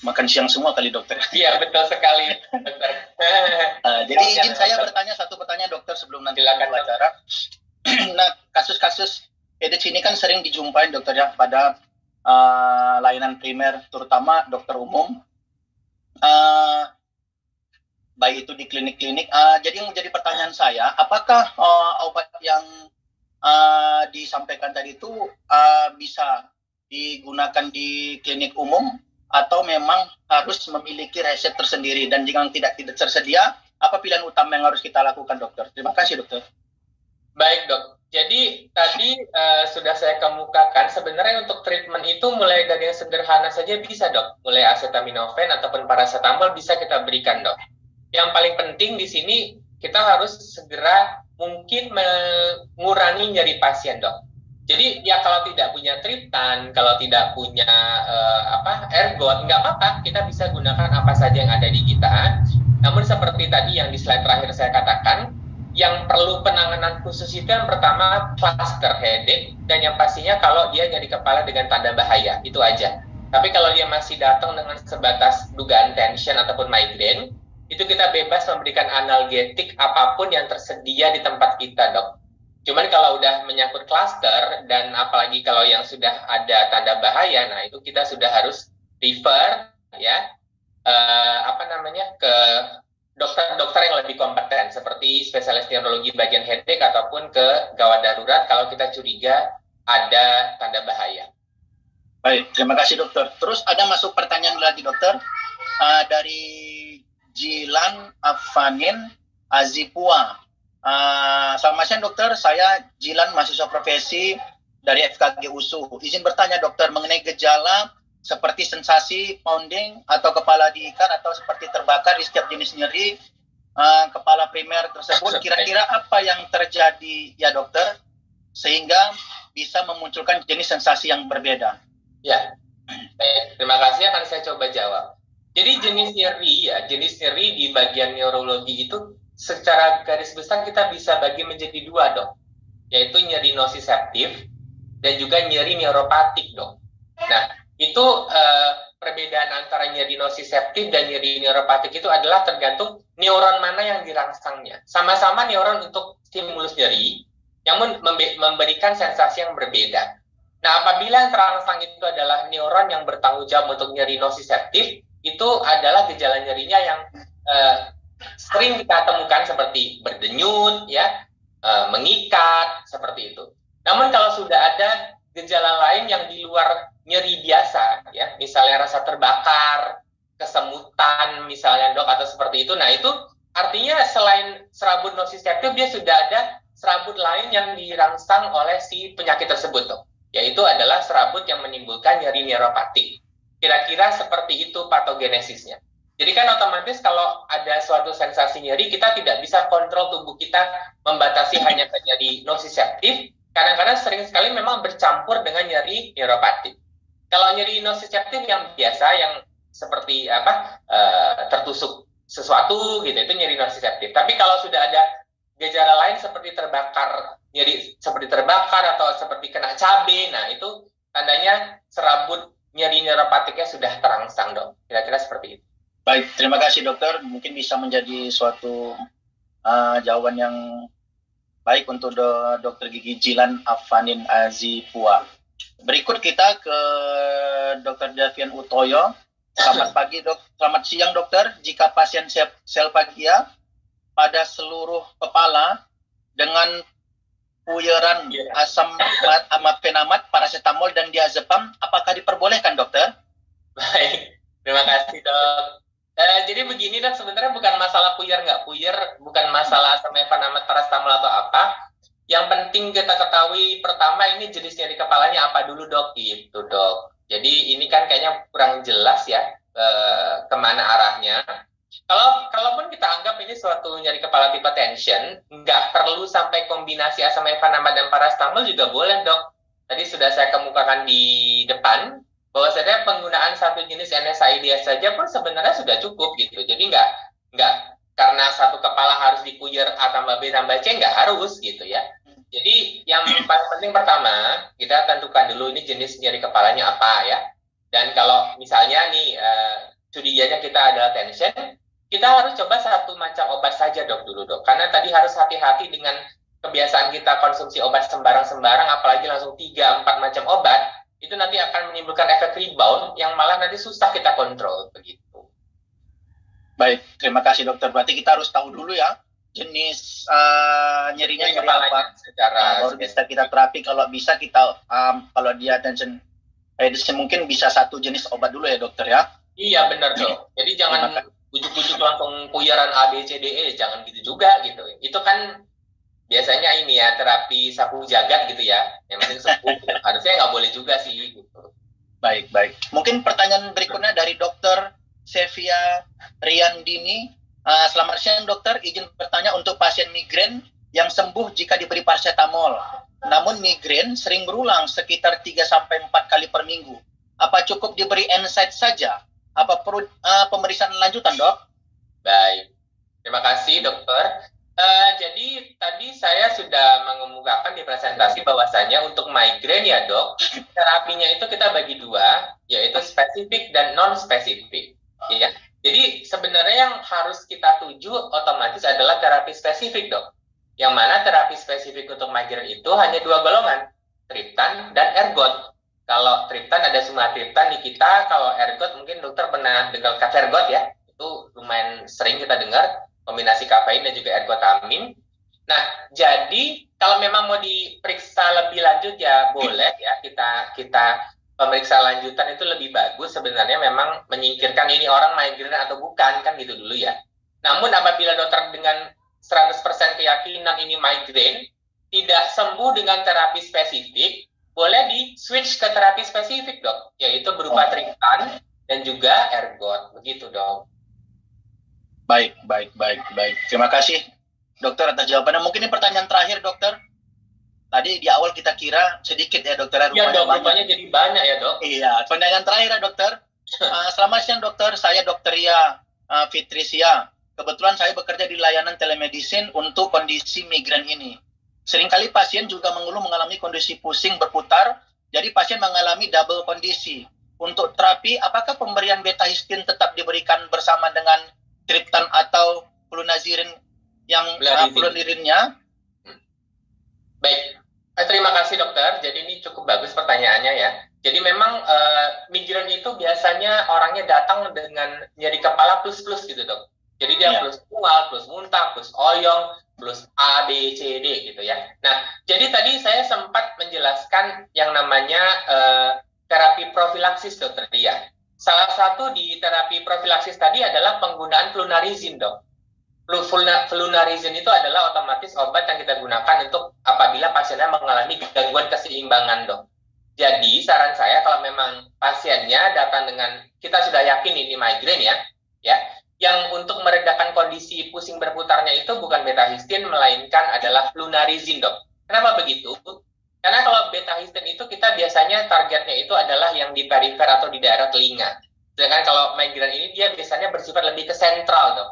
makan siang semua kali dokter. Iya, betul sekali dokter. Jadi izin saya bertanya satu pertanyaan dokter. dokter sebelum nanti Silakan, lanjut acara. Nah, kasus-kasus headache ini kan sering dijumpai dokter ya pada layanan primer, terutama dokter umum. Baik itu di klinik-klinik. Jadi yang menjadi pertanyaan saya, apakah obat yang disampaikan tadi itu bisa digunakan di klinik umum atau memang harus memiliki resep tersendiri, dan jika tidak tersedia, apa pilihan utama yang harus kita lakukan, dokter? Terima kasih, dokter. Baik, dok. Jadi tadi sudah saya kemukakan, sebenarnya untuk treatment itu mulai dari yang sederhana saja bisa, dok. Mulai acetaminophen ataupun paracetamol bisa kita berikan, dok. Yang paling penting di sini kita harus segera mungkin mengurangi nyeri pasien, dok. Jadi ya kalau tidak punya triptan, kalau tidak punya ergot, nggak apa-apa, kita bisa gunakan apa saja yang ada di kita. Namun seperti tadi yang di slide terakhir saya katakan, yang perlu penanganan khusus itu yang pertama cluster headache, dan yang pastinya kalau dia nyeri kepala dengan tanda bahaya, itu aja. Tapi kalau dia masih datang dengan sebatas dugaan tension ataupun migraine, itu kita bebas memberikan analgetik apapun yang tersedia di tempat kita, dok. Cuman kalau udah menyangkut cluster, dan apalagi kalau yang sudah ada tanda bahaya, nah itu kita sudah harus refer ya ke dokter-dokter yang lebih kompeten seperti spesialis neurologi bagian headache ataupun ke gawat darurat kalau kita curiga ada tanda bahaya. Baik, terima kasih, dokter. Terus ada masuk pertanyaan lagi, dokter, dari Jilan Afanin Azipua. Selamat siang, dokter. Saya Jilan, mahasiswa profesi dari FKG USU. Izin bertanya, dokter, mengenai gejala seperti sensasi pounding atau kepala diikat atau seperti terbakar di setiap jenis nyeri kepala primer tersebut. Kira-kira apa yang terjadi ya, dokter, sehingga bisa memunculkan jenis sensasi yang berbeda? Ya, terima kasih, akan saya coba jawab. Jadi jenis nyeri di bagian neurologi itu secara garis besar kita bisa bagi menjadi dua, dok. Yaitu nyeri nociceptif dan juga nyeri neuropatik, dok. Nah, itu perbedaan antara nyeri nociceptif dan nyeri neuropatik itu adalah tergantung neuron mana yang dirangsangnya. Sama-sama neuron untuk stimulus nyeri, namun memberikan sensasi yang berbeda. Nah, apabila yang terangsang itu adalah neuron yang bertanggung jawab untuk nyeri nociceptif, itu adalah gejala nyerinya yang sering kita temukan seperti berdenyut, ya, mengikat, seperti itu. Namun kalau sudah ada gejala lain yang di luar nyeri biasa, ya, misalnya rasa terbakar, kesemutan, misalnya, dok, atau seperti itu, nah itu artinya selain serabut nociceptif, dia sudah ada serabut lain yang dirangsang oleh si penyakit tersebut, dok, yaitu adalah serabut yang menimbulkan nyeri neuropatik. Kira-kira seperti itu patogenesisnya. Jadi kan otomatis kalau ada suatu sensasi nyeri, kita tidak bisa kontrol tubuh kita membatasi hanya ke nyeri nociceptif. Kadang-kadang sering sekali memang bercampur dengan nyeri neuropatik. Kalau nyeri nociceptif yang biasa, yang seperti tertusuk sesuatu gitu, itu nyeri nociceptif. Tapi kalau sudah ada gejala lain seperti terbakar, nyeri seperti terbakar atau seperti kena cabai, nah itu tandanya serabut nyeri neuropatiknya sudah terangsang, dok. Kira-kira seperti itu. Baik, terima kasih, dokter. Mungkin bisa menjadi suatu jawaban yang baik untuk dokter gigi Jilan Afanin Azipua. Berikut kita ke dokter Davian Utoyo. Selamat pagi, dok. Selamat siang, dokter. Jika pasien selvagia pada seluruh kepala dengan puyeran asam amafenamat, paracetamol, dan diazepam, apakah diperbolehkan, dokter? Baik, terima kasih, dok. Jadi begini, dok, sebenarnya bukan masalah puyer nggak puyer, bukan masalah asam amafenamat, paracetamol atau apa. Yang penting kita ketahui pertama ini jenis nyeri kepalanya apa dulu, dok, gitu, dok. Jadi ini kan kayaknya kurang jelas ya kemana arahnya. Kalaupun kita anggap ini suatu nyeri kepala tipe tension, nggak perlu sampai kombinasi asam amafenamat dan paracetamol juga boleh, dok. Tadi sudah saya kemukakan di depan, bahwasanya penggunaan satu jenis NSAIDs saja pun sebenarnya sudah cukup gitu. Jadi nggak karena satu kepala harus dipuyer A tambah B tambah C, nggak harus gitu ya. Jadi yang paling penting pertama, kita tentukan dulu ini jenis nyeri kepalanya apa ya. Dan kalau misalnya nih curiganya kita adalah tension, kita harus coba satu macam obat saja dok dulu dok. Karena tadi harus hati-hati dengan kebiasaan kita konsumsi obat sembarang-sembarang, apalagi langsung 3-4 macam obat, itu nanti akan menimbulkan efek rebound yang malah nanti susah kita kontrol begitu. Baik, terima kasih dokter. Berarti kita harus tahu dulu ya jenis nyerinya nyeri apa, baru bisa kita terapi. Kalau bisa kita kalau dia tension mungkin bisa satu jenis obat dulu ya dokter ya. Iya benar dok. Jadi jangan ujuk-ujuk langsung puyaran A B C D E, jangan gitu juga gitu. Itu kan biasanya ini ya terapi sapu jagat gitu ya. Yang penting sembuh. Gitu. Harusnya nggak boleh juga sih gitu. Baik. Mungkin pertanyaan berikutnya dari dokter Sevia Riandini. Selamat siang dokter, izin bertanya untuk pasien migrain yang sembuh jika diberi paracetamol. Namun migrain sering berulang sekitar 3-4 kali per minggu. Apa cukup diberi NSAID saja? Apa perlu pemeriksaan lanjutan dok? Baik, terima kasih dokter. Jadi tadi saya sudah mengemukakan di presentasi bahwasanya untuk migrain ya dok, terapinya itu kita bagi dua, yaitu spesifik dan non-spesifik. Ya. Jadi sebenarnya yang harus kita tuju otomatis adalah terapi spesifik dok. Yang mana terapi spesifik untuk migrain itu hanya 2 golongan, triptan dan ergot. Kalau triptan ada sumatriptan di kita, kalau ergot mungkin dokter pernah dengar kavergot ya, itu lumayan sering kita dengar, kombinasi kafein dan juga ergotamin. Nah, jadi kalau memang mau diperiksa lebih lanjut ya boleh ya kita pemeriksa lanjutan itu lebih bagus sebenarnya memang menyingkirkan ini orang migrain atau bukan kan gitu dulu ya. Namun apabila dokter dengan 100% keyakinan ini migrain tidak sembuh dengan terapi spesifik, boleh di-switch ke terapi spesifik, dok, yaitu berupa triptan dan juga ergot, begitu, dok. Baik. Terima kasih, dokter, atas jawabannya. Mungkin ini pertanyaan terakhir, dokter. Tadi di awal kita kira sedikit ya, dokter. Iya, dok, rupanya jadi banyak ya, dok. Iya, pertanyaan terakhir ya, dokter. Selamat siang, dokter. Saya Dr. Ria Fitrisia. Kebetulan saya bekerja di layanan telemedicine untuk kondisi migrain ini. Seringkali pasien juga mengalami kondisi pusing berputar, jadi pasien mengalami double kondisi. Untuk terapi, apakah pemberian betahistin tetap diberikan bersama dengan triptan atau flunazirin yang flunazirinnya? Baik, terima kasih dokter. Jadi ini cukup bagus pertanyaannya ya. Jadi memang migrain itu biasanya orangnya datang dengan nyeri kepala plus-plus gitu dok. Jadi dia plus mual, plus muntah, plus oyong, plus A, B, C, D gitu ya. Nah, jadi tadi saya sempat menjelaskan yang namanya terapi profilaksis dokter Dia. Salah satu di terapi profilaksis tadi adalah penggunaan flunarizin dok. Flunarizin itu adalah otomatis obat yang kita gunakan untuk apabila pasiennya mengalami gangguan keseimbangan dok. Jadi saran saya kalau memang pasiennya datang dengan kita sudah yakin ini migrain ya, yang untuk meredakan kondisi pusing berputarnya itu bukan betahistin, melainkan adalah flunarizin, dok. Kenapa begitu? Karena kalau betahistin itu kita biasanya targetnya itu adalah yang di perifer atau di daerah telinga. Sedangkan kalau migrain ini dia biasanya bersifat lebih ke sentral, dok.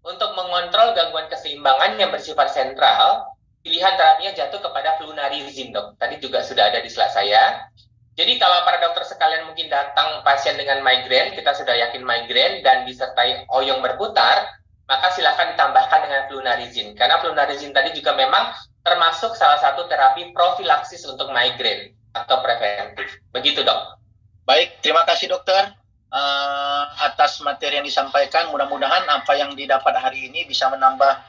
Untuk mengontrol gangguan keseimbangan yang bersifat sentral, pilihan terapinya jatuh kepada flunarizin, dok. Tadi juga sudah ada di slide saya. Jadi kalau para dokter sekalian mungkin datang pasien dengan migrain, kita sudah yakin migrain dan disertai oyong berputar, maka silakan ditambahkan dengan flunarizin. Karena flunarizin tadi juga memang termasuk salah satu terapi profilaksis untuk migrain atau preventif. Begitu dok. Baik, terima kasih dokter atas materi yang disampaikan. Mudah-mudahan apa yang didapat hari ini bisa menambah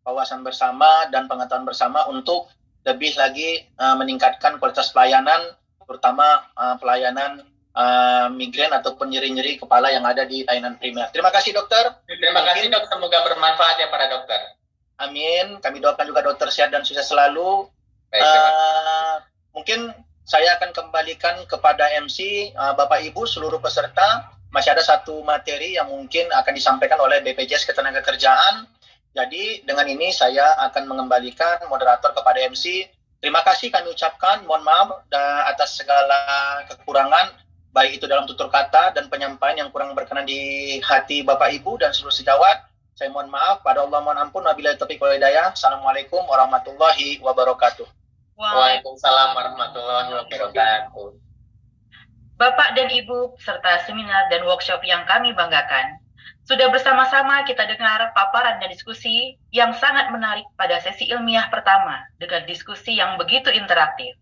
wawasan bersama dan pengetahuan bersama untuk lebih lagi meningkatkan kualitas pelayanan, terutama pelayanan migrain ataupun nyeri-nyeri kepala yang ada di layanan primer. Terima kasih dokter. Terima kasih dok, semoga bermanfaat ya para dokter. Amin. Kami doakan juga dokter sehat dan sukses selalu. Baik, mungkin saya akan kembalikan kepada MC, Bapak Ibu seluruh peserta. Masih ada satu materi yang mungkin akan disampaikan oleh BPJS Ketenagakerjaan. Jadi dengan ini saya akan mengembalikan moderator kepada MC. Terima kasih kami ucapkan, mohon maaf atas segala kekurangan, baik itu dalam tutur kata dan penyampaian yang kurang berkenan di hati Bapak Ibu dan seluruh sejawat. Saya mohon maaf, pada Allah mohon ampun, wabillahi taufiq wal hidayah. Assalamualaikum warahmatullahi wabarakatuh. Waalaikumsalam warahmatullahi wabarakatuh. Bapak dan Ibu peserta seminar dan workshop yang kami banggakan, Sudah bersama-sama kita dengar paparan dan diskusi yang sangat menarik pada sesi ilmiah pertama dengan diskusi yang begitu interaktif.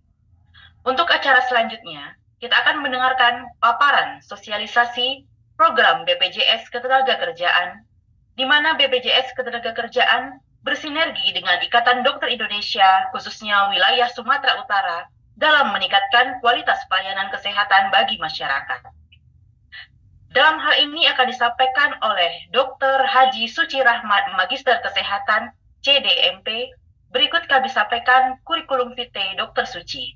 Untuk acara selanjutnya, kita akan mendengarkan paparan sosialisasi program BPJS Ketenagakerjaan, di mana BPJS Ketenagakerjaan bersinergi dengan Ikatan Dokter Indonesia, khususnya wilayah Sumatera Utara, dalam meningkatkan kualitas pelayanan kesehatan bagi masyarakat. Dalam hal ini akan disampaikan oleh Dr. Haji Suci Rahmat, Magister Kesehatan, CDMP. Berikut kami sampaikan kurikulum vitae Dr. Suci.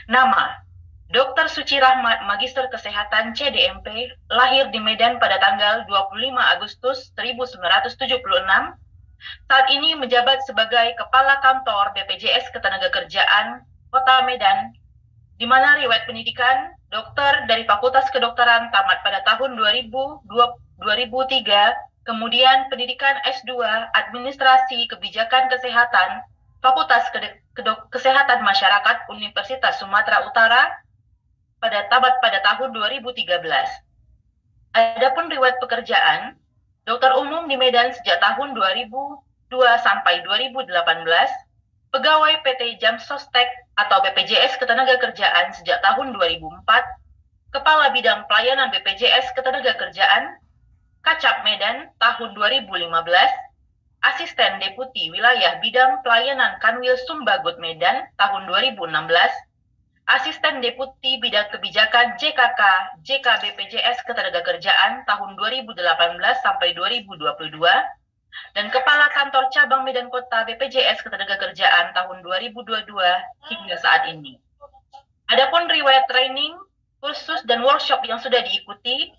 Nama, Dr. Suci Rahmat, Magister Kesehatan, CDMP, lahir di Medan pada tanggal 25 Agustus 1976. Saat ini menjabat sebagai Kepala Kantor BPJS Ketenagakerjaan, Kota Medan, di mana riwayat pendidikan dokter dari Fakultas Kedokteran tamat pada tahun 2003, kemudian pendidikan S2 Administrasi Kebijakan Kesehatan, Fakultas Kesehatan Masyarakat Universitas Sumatera Utara tamat pada tahun 2013. Adapun riwayat pekerjaan, dokter umum di Medan sejak tahun 2002 sampai 2018, pegawai PT Jam Sostek atau BPJS Ketenagakerjaan sejak tahun 2004, Kepala Bidang Pelayanan BPJS Ketenagakerjaan, Kacap Medan tahun 2015, Asisten Deputi Wilayah Bidang Pelayanan Kanwil Sumbagut Medan tahun 2016, Asisten Deputi Bidang Kebijakan JK BPJS Ketenagakerjaan tahun 2018 sampai 2022, dan Kepala Kantor Cabang Medan Kota BPJS Ketenagakerjaan tahun 2022 hingga saat ini. Adapun riwayat training, kursus, dan workshop yang sudah diikuti,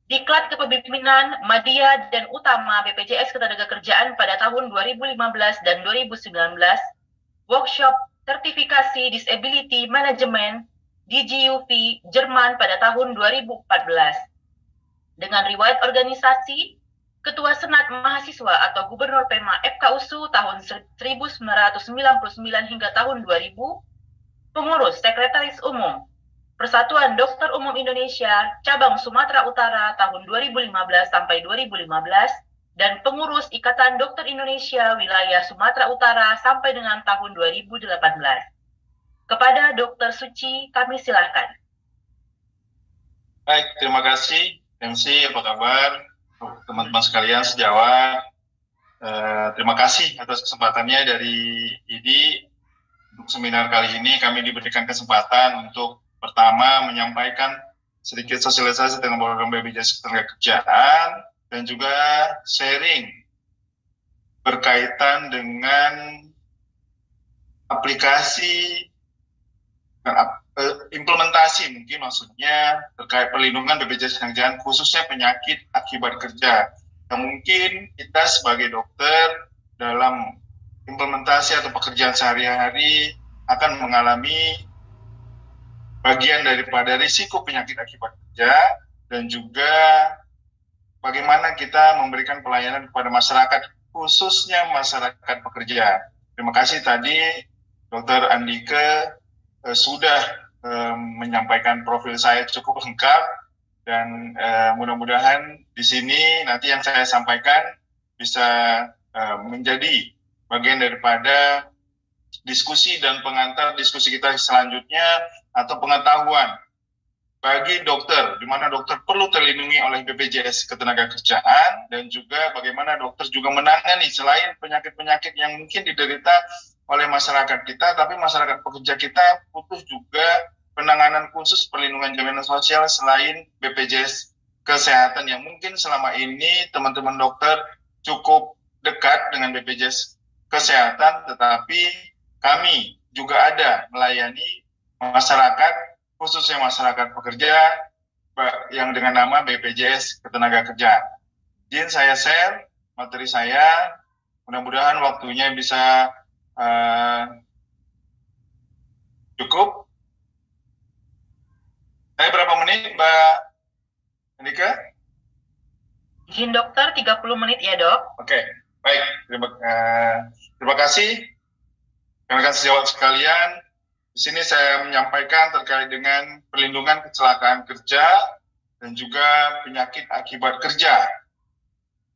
Diklat Kepemimpinan Madya dan Utama BPJS Ketenagakerjaan pada tahun 2015 dan 2019, workshop sertifikasi Disability Management DGUV Jerman pada tahun 2014. Dengan riwayat organisasi, Ketua Senat Mahasiswa atau Gubernur PEMA FKUSU tahun 1999 hingga tahun 2000, Pengurus Sekretaris Umum Persatuan Dokter Umum Indonesia Cabang Sumatera Utara tahun 2015 sampai 2015, dan Pengurus Ikatan Dokter Indonesia Wilayah Sumatera Utara sampai dengan tahun 2018. Kepada Dr. Suci, kami silakan. Baik, terima kasih. MC, apa kabar? Teman-teman sekalian sejawat, terima kasih atas kesempatannya dari IDI. Untuk seminar kali ini kami diberikan kesempatan untuk pertama menyampaikan sedikit sosialisasi tentang program BPJS Ketenagakerjaan dan juga sharing berkaitan dengan aplikasi dan implementasi mungkin maksudnya terkait perlindungan BPJS Ketenagakerjaan khususnya penyakit akibat kerja. Yang mungkin kita sebagai dokter dalam implementasi atau pekerjaan sehari-hari akan mengalami bagian daripada risiko penyakit akibat kerja dan juga bagaimana kita memberikan pelayanan kepada masyarakat khususnya masyarakat pekerja. Terima kasih tadi Dr. Andike sudah menyampaikan profil saya cukup lengkap dan mudah-mudahan di sini nanti yang saya sampaikan bisa menjadi bagian daripada diskusi dan pengantar diskusi kita selanjutnya atau pengetahuan bagi dokter, di mana dokter perlu terlindungi oleh BPJS Ketenagakerjaan dan juga bagaimana dokter juga menangani selain penyakit-penyakit yang mungkin diderita oleh masyarakat kita, tapi masyarakat pekerja kita butuh juga penanganan khusus perlindungan jaminan sosial selain BPJS Kesehatan yang mungkin selama ini teman-teman dokter cukup dekat dengan BPJS Kesehatan, tetapi kami juga ada melayani masyarakat, khususnya masyarakat pekerja yang dengan nama BPJS Ketenagakerjaan. Izin saya share materi saya, mudah-mudahan waktunya bisa cukup. Saya berapa menit, Mbak Andika? Izin dokter 30 menit ya dok. Oke, baik. Terima kasih. Rekan-rekan sejawat sekalian, di sini saya menyampaikan terkait dengan perlindungan kecelakaan kerja dan juga penyakit akibat kerja.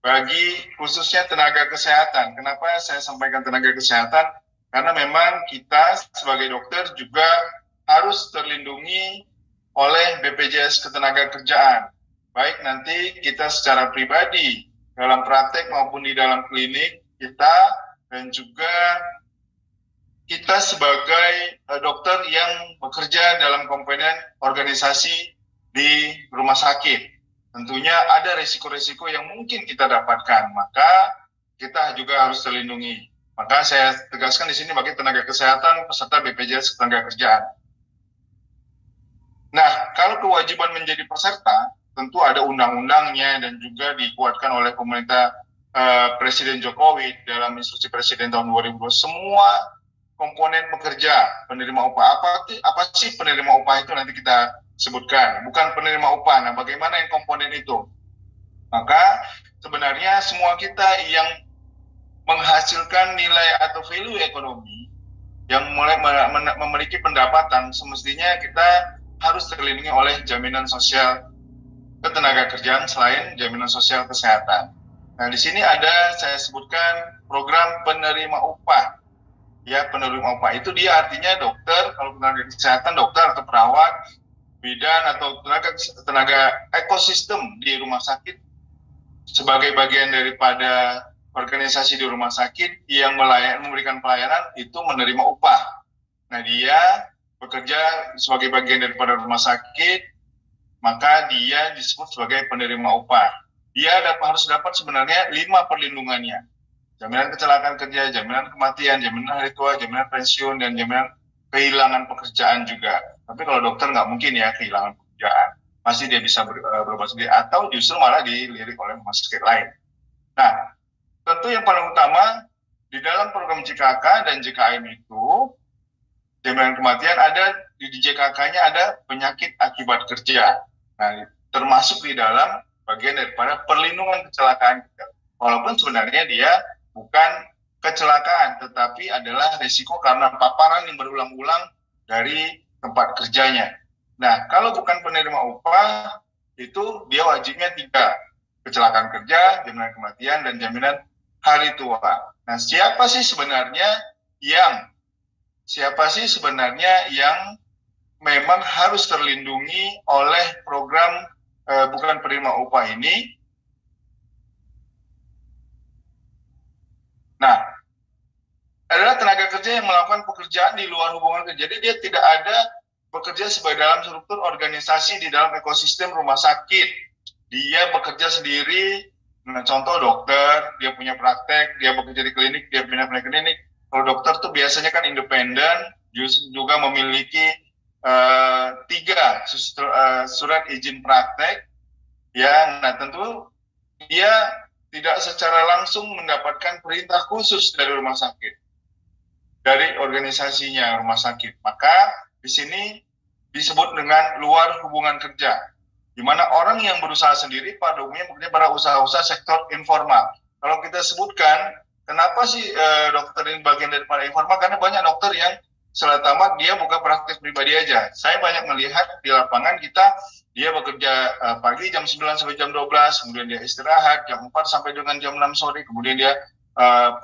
bagi khususnya tenaga kesehatan. Kenapa saya sampaikan tenaga kesehatan? Karena memang kita sebagai dokter juga harus terlindungi oleh BPJS Ketenagakerjaan. Baik nanti kita secara pribadi dalam praktek maupun di dalam klinik kita, dan juga kita sebagai dokter yang bekerja dalam komponen organisasi di rumah sakit. Tentunya ada risiko-risiko yang mungkin kita dapatkan, maka kita juga harus terlindungi. Maka saya tegaskan di sini bagi tenaga kesehatan peserta BPJS Ketenagakerjaan. Nah, kalau kewajiban menjadi peserta, tentu ada undang-undangnya dan juga dikuatkan oleh pemerintah Presiden Jokowi dalam instruksi Presiden tahun 2020. Semua komponen pekerja, penerima upah, apa sih penerima upah itu nanti kita sebutkan, bukan penerima upah. Nah, bagaimana yang komponen itu? Maka sebenarnya semua kita yang menghasilkan nilai atau value ekonomi, yang mulai memiliki pendapatan, semestinya kita harus terlindungi oleh jaminan sosial ketenagakerjaan selain jaminan sosial kesehatan. Nah, di sini ada saya sebutkan program penerima upah. Ya, penerima upah itu dia artinya dokter, kalau tenaga kesehatan dokter atau perawat, bidan atau tenaga ekosistem di rumah sakit sebagai bagian daripada organisasi di rumah sakit yang memberikan pelayanan itu menerima upah. Nah, dia bekerja sebagai bagian daripada rumah sakit, maka dia disebut sebagai penerima upah. Dia harus dapat sebenarnya 5 perlindungannya. Jaminan kecelakaan kerja, jaminan kematian, jaminan hari tua, jaminan pensiun, dan jaminan kehilangan pekerjaan juga. Tapi kalau dokter nggak mungkin ya kehilangan pekerjaan. Masih dia bisa berobat sendiri atau justru malah dilirik oleh rumah sakit lain. Nah, tentu yang paling utama di dalam program JKK dan JKM itu, jaminan kematian ada, di JKK-nya ada penyakit akibat kerja. Nah, termasuk di dalam bagian daripada perlindungan kecelakaan kerja. Walaupun sebenarnya dia bukan kecelakaan, tetapi adalah risiko karena paparan yang berulang-ulang dari tempat kerjanya. Nah, kalau bukan penerima upah, itu dia wajibnya 3. Kecelakaan kerja, jaminan kematian, dan jaminan hari tua. Nah, siapa sih sebenarnya yang memang harus terlindungi oleh program bukan penerima upah ini? Nah, adalah tenaga kerja yang melakukan pekerjaan di luar hubungan kerja. Jadi dia tidak ada bekerja sebagai dalam struktur organisasi di dalam ekosistem rumah sakit. Dia bekerja sendiri. Nah, contoh dokter, dia punya praktek, dia bekerja di klinik, dia punya klinik. Kalau dokter tuh biasanya kan independen, juga memiliki 3 surat izin praktek. Ya, nah tentu dia tidak secara langsung mendapatkan perintah khusus dari rumah sakit, dari organisasinya rumah sakit. Maka di sini disebut dengan luar hubungan kerja, di mana orang yang berusaha sendiri pada umumnya bekerja pada usaha-usaha sektor informal. Kalau kita sebutkan, kenapa sih dokter ini bagian daripada informal? Karena banyak dokter yang setelah tamat dia buka praktek pribadi aja. Saya banyak melihat di lapangan kita, dia bekerja pagi jam 9 sampai jam 12, kemudian dia istirahat jam 4 sampai dengan jam 6 sore, kemudian dia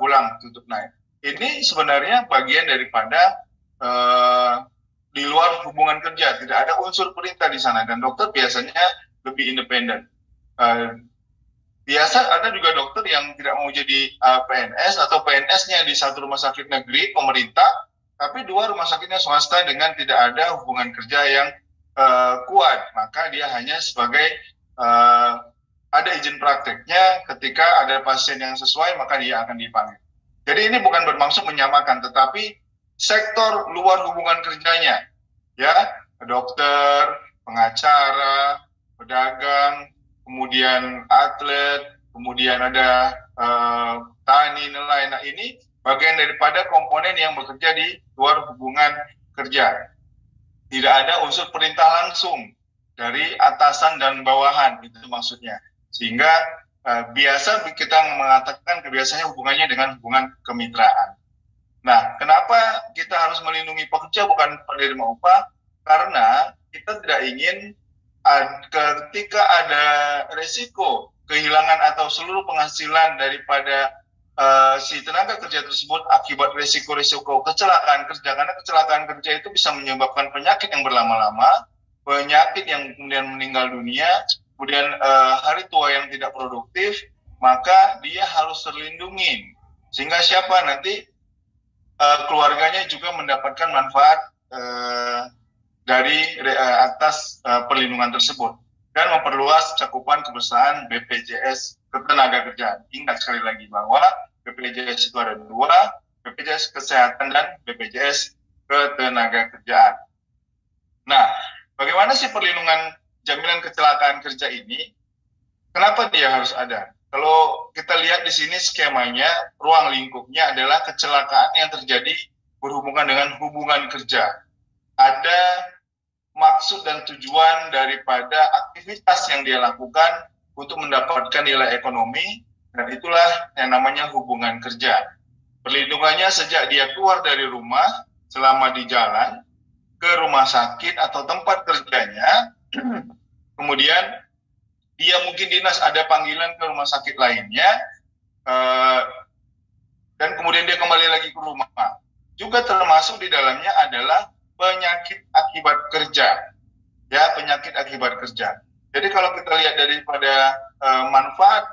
pulang tutup naik. Ini sebenarnya bagian daripada di luar hubungan kerja, tidak ada unsur perintah di sana, dan dokter biasanya lebih independen. Biasa ada juga dokter yang tidak mau jadi PNS atau PNS-nya di satu rumah sakit negeri pemerintah, tapi 2 rumah sakitnya swasta dengan tidak ada hubungan kerja yang kuat, maka dia hanya sebagai ada izin prakteknya, ketika ada pasien yang sesuai maka dia akan dipanggil. Jadi ini bukan bermaksud menyamakan, tetapi sektor luar hubungan kerjanya, ya, dokter, pengacara, pedagang, kemudian atlet, kemudian ada tani, nelayan. Nah, ini bagian daripada komponen yang bekerja di luar hubungan kerja. Tidak ada unsur perintah langsung dari atasan dan bawahan, itu maksudnya. Sehingga biasa kita mengatakan kebiasaannya hubungannya dengan hubungan kemitraan. Nah, kenapa kita harus melindungi pekerja bukan penerima upah? Karena kita tidak ingin ketika ada resiko kehilangan atau seluruh penghasilan daripada si tenaga kerja tersebut akibat risiko-risiko kecelakaan kerja, karena kecelakaan kerja itu bisa menyebabkan penyakit yang berlama-lama, penyakit yang kemudian meninggal dunia, kemudian hari tua yang tidak produktif, maka dia harus terlindungi. Sehingga siapa nanti keluarganya juga mendapatkan manfaat dari atas perlindungan tersebut, dan memperluas cakupan kepesertaan BPJS Ketenagakerjaan. Ingat sekali lagi bahwa BPJS itu ada dua, BPJS Kesehatan dan BPJS Ketenagakerjaan. Nah, bagaimana sih perlindungan jaminan kecelakaan kerja ini? Kenapa dia harus ada? Kalau kita lihat di sini skemanya, ruang lingkupnya adalah kecelakaan yang terjadi berhubungan dengan hubungan kerja. Ada maksud dan tujuan daripada aktivitas yang dia lakukan untuk mendapatkan nilai ekonomi, dan itulah yang namanya hubungan kerja. Perlindungannya sejak dia keluar dari rumah, selama di jalan, ke rumah sakit atau tempat kerjanya, kemudian dia mungkin dinas ada panggilan ke rumah sakit lainnya, dan kemudian dia kembali lagi ke rumah. Juga termasuk di dalamnya adalah penyakit akibat kerja, ya, penyakit akibat kerja. Jadi kalau kita lihat daripada manfaat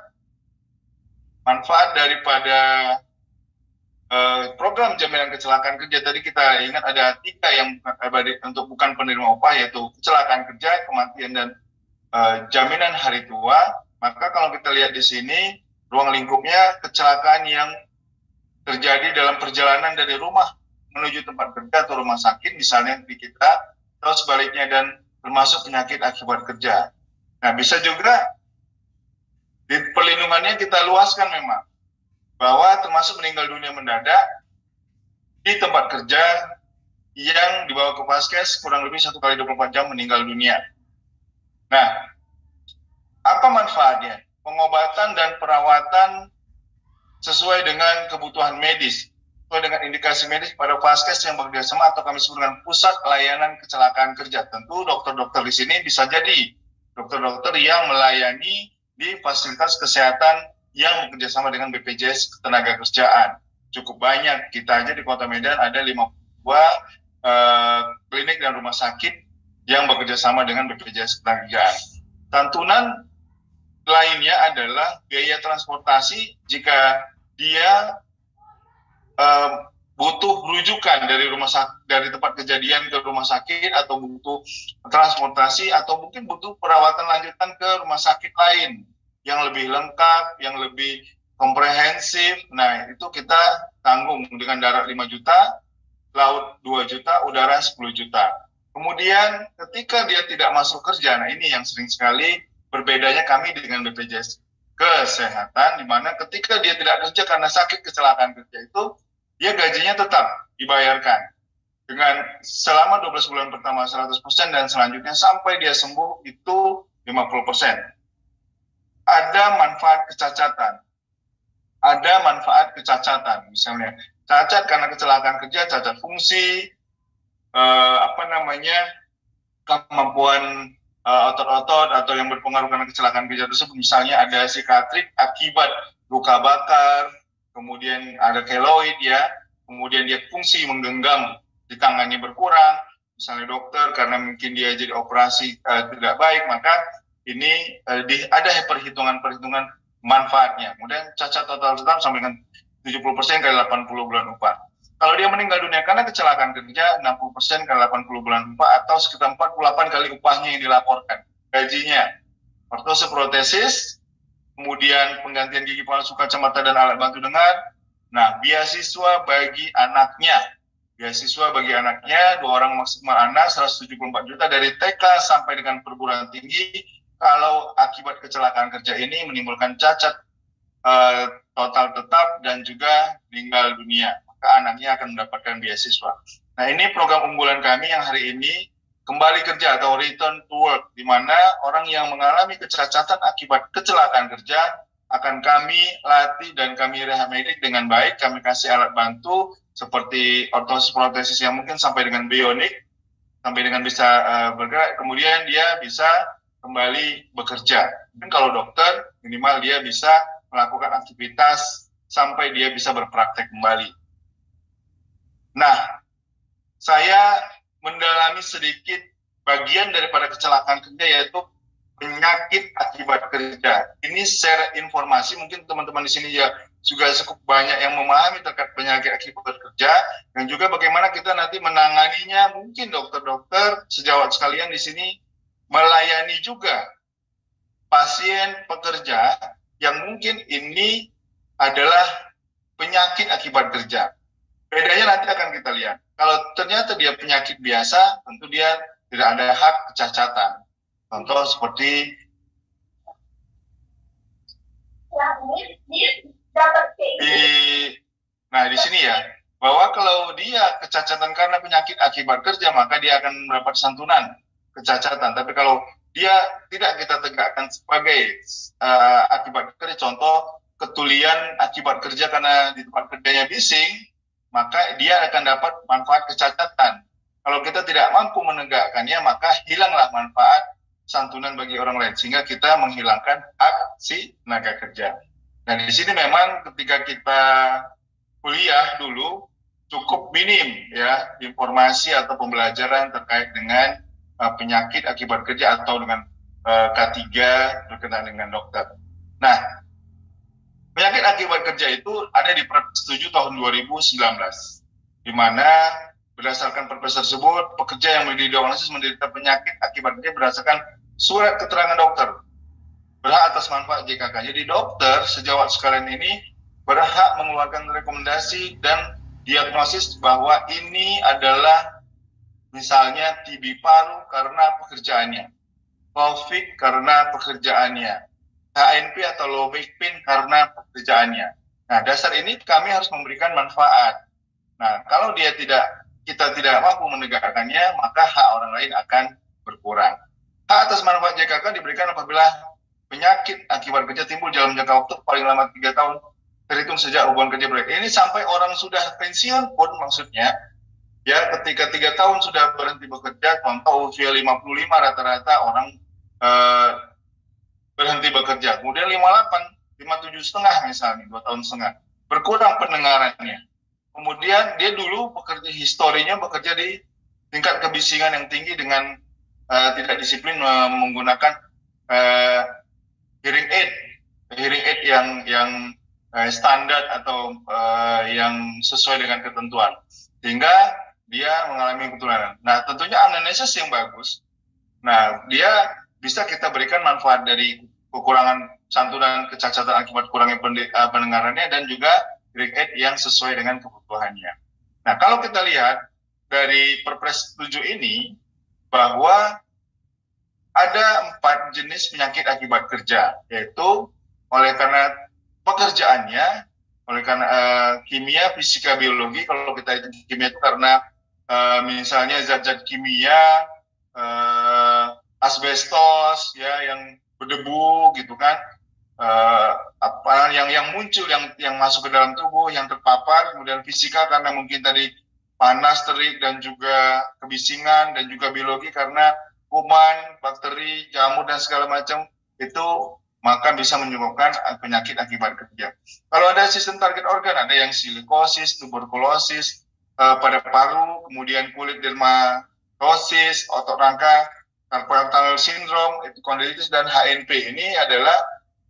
daripada program jaminan kecelakaan kerja, tadi kita ingat ada 3 yang untuk bukan penerima upah, yaitu kecelakaan kerja, kematian, dan jaminan hari tua. Maka kalau kita lihat di sini, ruang lingkupnya kecelakaan yang terjadi dalam perjalanan dari rumah menuju tempat kerja atau rumah sakit, misalnya di kita, atau sebaliknya, dan termasuk penyakit akibat kerja. Nah, bisa juga di perlindungannya kita luaskan memang, bahwa termasuk meninggal dunia mendadak di tempat kerja yang dibawa ke Vaskes kurang lebih 1 kali 24 jam meninggal dunia. Nah, apa manfaatnya? Pengobatan dan perawatan sesuai dengan kebutuhan medis, sesuai dengan indikasi medis pada Vaskes yang bekerjasama atau kami sebut dengan Pusat Layanan Kecelakaan Kerja. Tentu dokter-dokter di sini bisa jadi dokter-dokter yang melayani di fasilitas kesehatan yang bekerjasama dengan BPJS Ketenagakerjaan. Cukup banyak, kita aja di Kota Medan ada 52 klinik dan rumah sakit yang bekerja sama dengan BPJS Ketenagakerjaan. Santunan lainnya adalah biaya transportasi jika dia butuh rujukan dari dari tempat kejadian ke rumah sakit, atau butuh transportasi, atau mungkin butuh perawatan lanjutan ke rumah sakit lain yang lebih lengkap, yang lebih komprehensif. Nah, itu kita tanggung dengan darat 5 juta, laut 2 juta, udara 10 juta. Kemudian ketika dia tidak masuk kerja, nah ini yang sering sekali berbedanya kami dengan BPJS Kesehatan, di mana ketika dia tidak kerja karena sakit kecelakaan kerja itu, dia gajinya tetap dibayarkan dengan selama 12 bulan pertama 100%, dan selanjutnya sampai dia sembuh itu 50%. Ada manfaat kecacatan, misalnya cacat karena kecelakaan kerja, cacat fungsi, kemampuan otot-otot atau yang berpengaruh karena kecelakaan kerja tersebut, misalnya ada sikatrik akibat luka bakar, kemudian ada keloid, ya, kemudian dia fungsi menggenggam di tangannya berkurang, misalnya dokter karena mungkin dia jadi operasi tidak baik, maka ini ada perhitungan manfaatnya. Kemudian cacat total tetap sampai dengan 70% kali 80 bulan upah. Kalau dia meninggal dunia karena kecelakaan kerja, 60% kali 80 bulan upah, atau sekitar 48 kali upahnya yang dilaporkan. Gajinya, ortoseprotesis, kemudian penggantian gigi palsu, kacamata, dan alat bantu dengar. Nah, beasiswa bagi anaknya. 2 orang maksimal anak, 174 juta dari TK sampai dengan perguruan tinggi. Kalau akibat kecelakaan kerja ini menimbulkan cacat total tetap dan juga meninggal dunia, maka anaknya akan mendapatkan beasiswa. Nah, ini program unggulan kami yang hari ini, kembali kerja atau return to work, di mana orang yang mengalami kecacatan akibat kecelakaan kerja akan kami latih dan kami rehabilitasi dengan baik. Kami kasih alat bantu seperti ortoprotesis yang mungkin sampai dengan bionik, sampai dengan bisa bergerak. Kemudian dia bisa kembali bekerja. Dan kalau dokter, minimal dia bisa melakukan aktivitas sampai dia bisa berpraktek kembali. Nah, saya mendalami sedikit bagian daripada kecelakaan kerja, yaitu penyakit akibat kerja. Ini share informasi, mungkin teman-teman di sini ya juga cukup banyak yang memahami terkait penyakit akibat kerja, dan juga bagaimana kita nanti menanganinya. Mungkin dokter-dokter sejawat sekalian di sini melayani juga pasien pekerja yang mungkin ini adalah penyakit akibat kerja. Bedanya nanti akan kita lihat. Kalau ternyata dia penyakit biasa, tentu dia tidak ada hak kecacatan. Contoh seperti di sini ya, bahwa kalau dia kecacatan karena penyakit akibat kerja, maka dia akan mendapat santunan kecacatan. Tapi kalau dia tidak kita tegakkan sebagai akibat kerja, contoh ketulian akibat kerja karena di tempat kerjanya bising, maka dia akan dapat manfaat kecacatan. Kalau kita tidak mampu menegakkannya, maka hilanglah manfaat santunan bagi orang lain, sehingga kita menghilangkan hak si tenaga kerja. Nah, di sini memang ketika kita kuliah dulu cukup minim ya informasi atau pembelajaran terkait dengan penyakit akibat kerja atau dengan K3 berkenaan dengan dokter. Nah, penyakit akibat kerja itu ada di Perpres 7 tahun 2019, di mana berdasarkan Perpres tersebut, pekerja yang didiagnosis menderita penyakit akibat kerja berdasarkan surat keterangan dokter berhak atas manfaat JKK. Jadi dokter sejawat sekalian ini berhak mengeluarkan rekomendasi dan diagnosis bahwa ini adalah misalnya TB paru karena pekerjaannya, COVID karena pekerjaannya, HNP atau low back pain karena pekerjaannya. Nah, dasar ini kami harus memberikan manfaat. Nah, kalau kita tidak mampu menegakkannya, maka hak orang lain akan berkurang. Hak atas manfaat JKK diberikan apabila penyakit akibat kerja timbul dalam jangka waktu paling lama 3 tahun terhitung sejak hubungan kerja berakhir. Ini sampai orang sudah pensiun pun maksudnya, ya ketika 3 tahun sudah berhenti bekerja, contoh usia 55 rata-rata orang berhenti bekerja. Kemudian 58, 57,5 misalnya, 2 tahun setengah. Berkurang pendengarannya. Kemudian dia dulu historinya bekerja di tingkat kebisingan yang tinggi dengan tidak disiplin menggunakan hearing aid yang standar atau yang sesuai dengan ketentuan, sehingga dia mengalami ketularan. Nah, tentunya anamnesis yang bagus. Nah, dia bisa kita berikan manfaat dari kekurangan santunan kecacatan akibat kurangnya pendengarannya dan juga hearing aid yang sesuai dengan kebutuhannya. Nah, kalau kita lihat dari Perpres 7 ini, bahwa ada 4 jenis penyakit akibat kerja, yaitu oleh karena pekerjaannya, oleh karena kimia, fisika, biologi. Kalau kita itu kimia itu karena misalnya zat-zat kimia, asbestos, ya yang berdebu gitu kan, yang muncul, yang masuk ke dalam tubuh, yang terpapar. Kemudian fisika karena mungkin tadi panas, terik, dan juga kebisingan, dan juga biologi karena kuman, bakteri, jamur, dan segala macam itu, maka bisa menyebabkan penyakit akibat kerja. Kalau ada sistem target organ, ada yang silikosis, tuberkulosis pada paru, kemudian kulit dermatosis, otot rangka, carpal tunnel syndrome, kondilitis, dan HNP. Ini adalah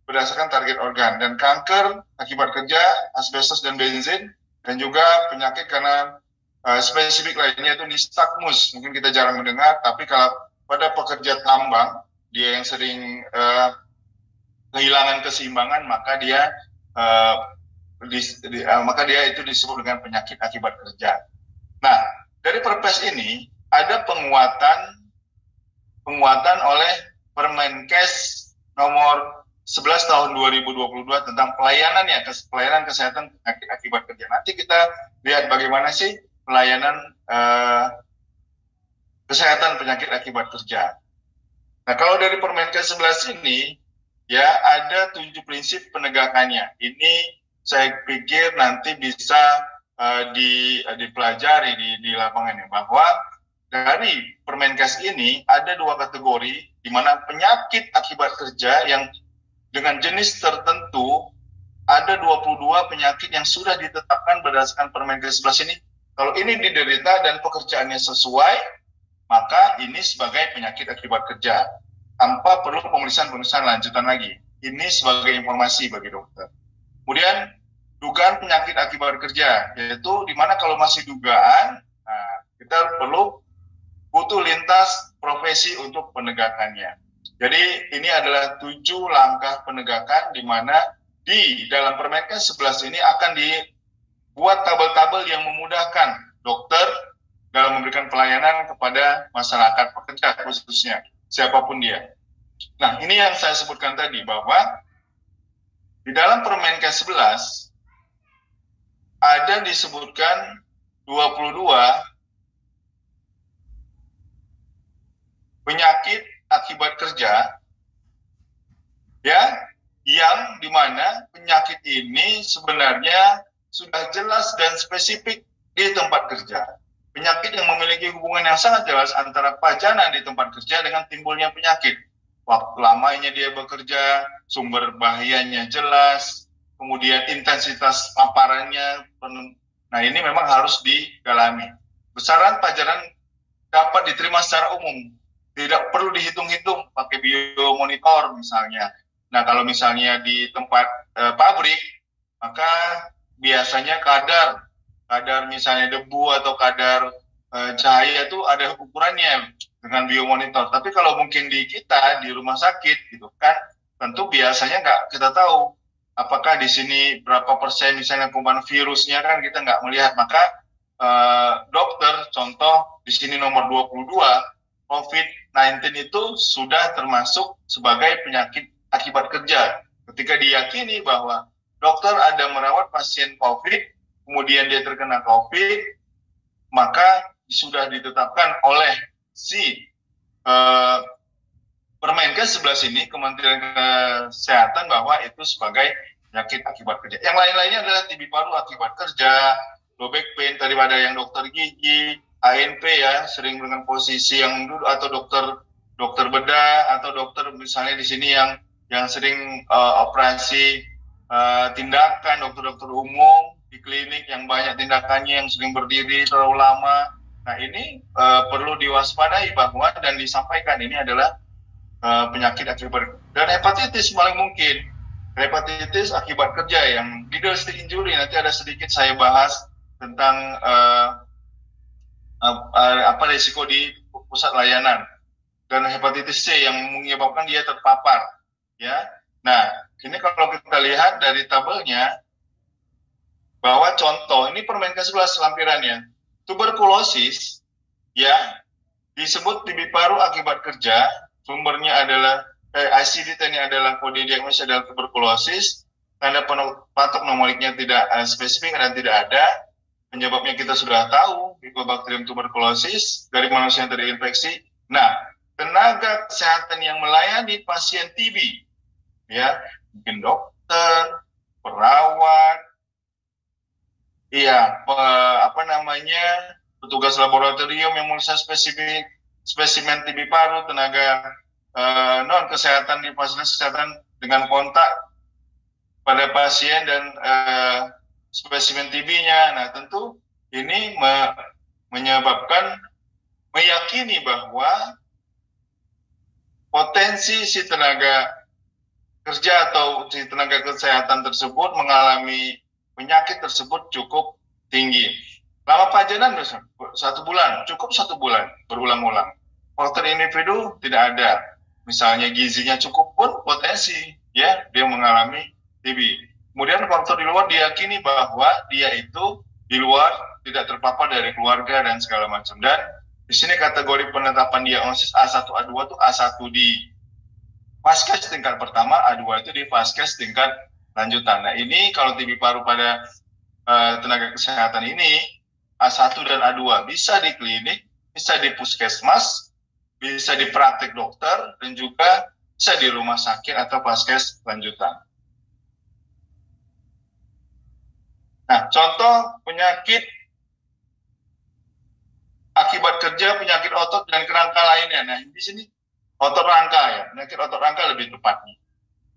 berdasarkan target organ. Dan kanker akibat kerja, asbestos dan benzin, dan juga penyakit karena spesifik lainnya itu nistagmus. Mungkin kita jarang mendengar, tapi kalau pada pekerja tambang, dia yang sering kehilangan keseimbangan, maka dia itu disebut dengan penyakit akibat kerja. Nah, dari Perpres ini ada penguatan oleh Permenkes nomor 11 tahun 2022 tentang pelayanan kesehatan penyakit akibat kerja. Nanti kita lihat bagaimana sih pelayanan kesehatan penyakit akibat kerja. Nah, kalau dari Permenkes 11 ini, ya ada 7 prinsip penegakannya. Ini saya pikir nanti bisa dipelajari di lapangannya, bahwa dari Permenkes ini ada 2 kategori, di mana penyakit akibat kerja yang dengan jenis tertentu ada 22 penyakit yang sudah ditetapkan berdasarkan Permenkes 11 ini. Kalau ini diderita dan pekerjaannya sesuai, maka ini sebagai penyakit akibat kerja, tanpa perlu pemeriksaan lanjutan lagi. Ini sebagai informasi bagi dokter. Kemudian, dugaan penyakit akibat kerja, yaitu di mana kalau masih dugaan, kita perlu butuh lintas profesi untuk penegakannya. Jadi ini adalah 7 langkah penegakan di mana di dalam Permenkes 11 ini akan dibuat tabel-tabel yang memudahkan dokter dalam memberikan pelayanan kepada masyarakat pekerja khususnya, siapapun dia. Nah, ini yang saya sebutkan tadi, bahwa di dalam Permenkes 11 ada disebutkan 22 penyakit akibat kerja, ya, yang dimana penyakit ini sebenarnya sudah jelas dan spesifik di tempat kerja. Penyakit yang memiliki hubungan yang sangat jelas antara pajanan di tempat kerja dengan timbulnya penyakit. Waktu lamanya dia bekerja, sumber bahayanya jelas, kemudian intensitas paparannya. Nah, ini memang harus didalami. Besaran pajanan dapat diterima secara umum. Tidak perlu dihitung-hitung pakai biomonitor misalnya. Nah, kalau misalnya di tempat pabrik, maka biasanya kadar misalnya debu atau kadar cahaya itu ada ukurannya dengan biomonitor. Tapi kalau mungkin di kita di rumah sakit gitu kan, tentu biasanya nggak kita tahu apakah di sini berapa persen misalnya kuman virusnya, kan kita nggak melihat. Maka dokter, contoh di sini nomor 22, COVID-19 itu sudah termasuk sebagai penyakit akibat kerja. Ketika diyakini bahwa dokter ada merawat pasien COVID, kemudian dia terkena COVID, maka sudah ditetapkan oleh si Permenkes 11 ini, Kementerian Kesehatan, bahwa itu sebagai penyakit akibat kerja. Yang lain-lainnya adalah TB paru akibat kerja, low back pain, tadi ada yang dokter gigi, ANP ya, sering dengan posisi yang dulu, atau dokter bedah, atau dokter misalnya di sini yang sering operasi tindakan, dokter-dokter umum di klinik yang banyak tindakannya, yang sering berdiri terlalu lama. Nah, ini perlu diwaspadai bahwa dan disampaikan ini adalah penyakit akibat, dan hepatitis paling mungkin. Hepatitis akibat kerja yang diagnostic injury, nanti ada sedikit saya bahas tentang apa risiko di pusat layanan, dan hepatitis C yang menyebabkan dia terpapar, ya. Nah, ini kalau kita lihat dari tabelnya, bahwa contoh ini Permenkes 11 lampirannya, tuberkulosis, ya, disebut TB paru akibat kerja, sumbernya adalah ICD ini adalah kode diagnosis adalah tuberkulosis, tanda patok nomoliknya tidak spesifik dan tidak ada. Penyebabnya kita sudah tahu, Mycobacterium tuberculosis, dari manusia yang terinfeksi. Nah, tenaga kesehatan yang melayani pasien TB, ya, mungkin dokter, perawat, iya, petugas laboratorium yang memeriksa spesimen TB paru, tenaga non kesehatan di fasilitas kesehatan dengan kontak pada pasien dan spesimen TB-nya. Nah, tentu ini meyakini bahwa potensi si tenaga kerja atau si tenaga kesehatan tersebut mengalami penyakit tersebut cukup tinggi. Lama pajanan 1 bulan, cukup 1 bulan berulang-ulang. Faktor individu tidak ada. Misalnya gizinya cukup pun potensi, ya, dia mengalami TB. Kemudian faktor di luar diyakini bahwa dia itu di luar tidak terpapar dari keluarga dan segala macam. Dan di sini kategori penetapan diagnosis A1, A2 itu A1 di Vaskes tingkat pertama, A2 itu di Vaskes tingkat lanjutan. Nah, ini kalau TB paru pada tenaga kesehatan ini A1 dan A2 bisa di klinik, bisa di puskesmas, bisa di praktek dokter, dan juga bisa di rumah sakit atau Vaskes lanjutan. Nah, contoh penyakit akibat kerja penyakit otot dan kerangka lainnya. Nah, di sini otot rangka ya, penyakit otot rangka lebih tepatnya.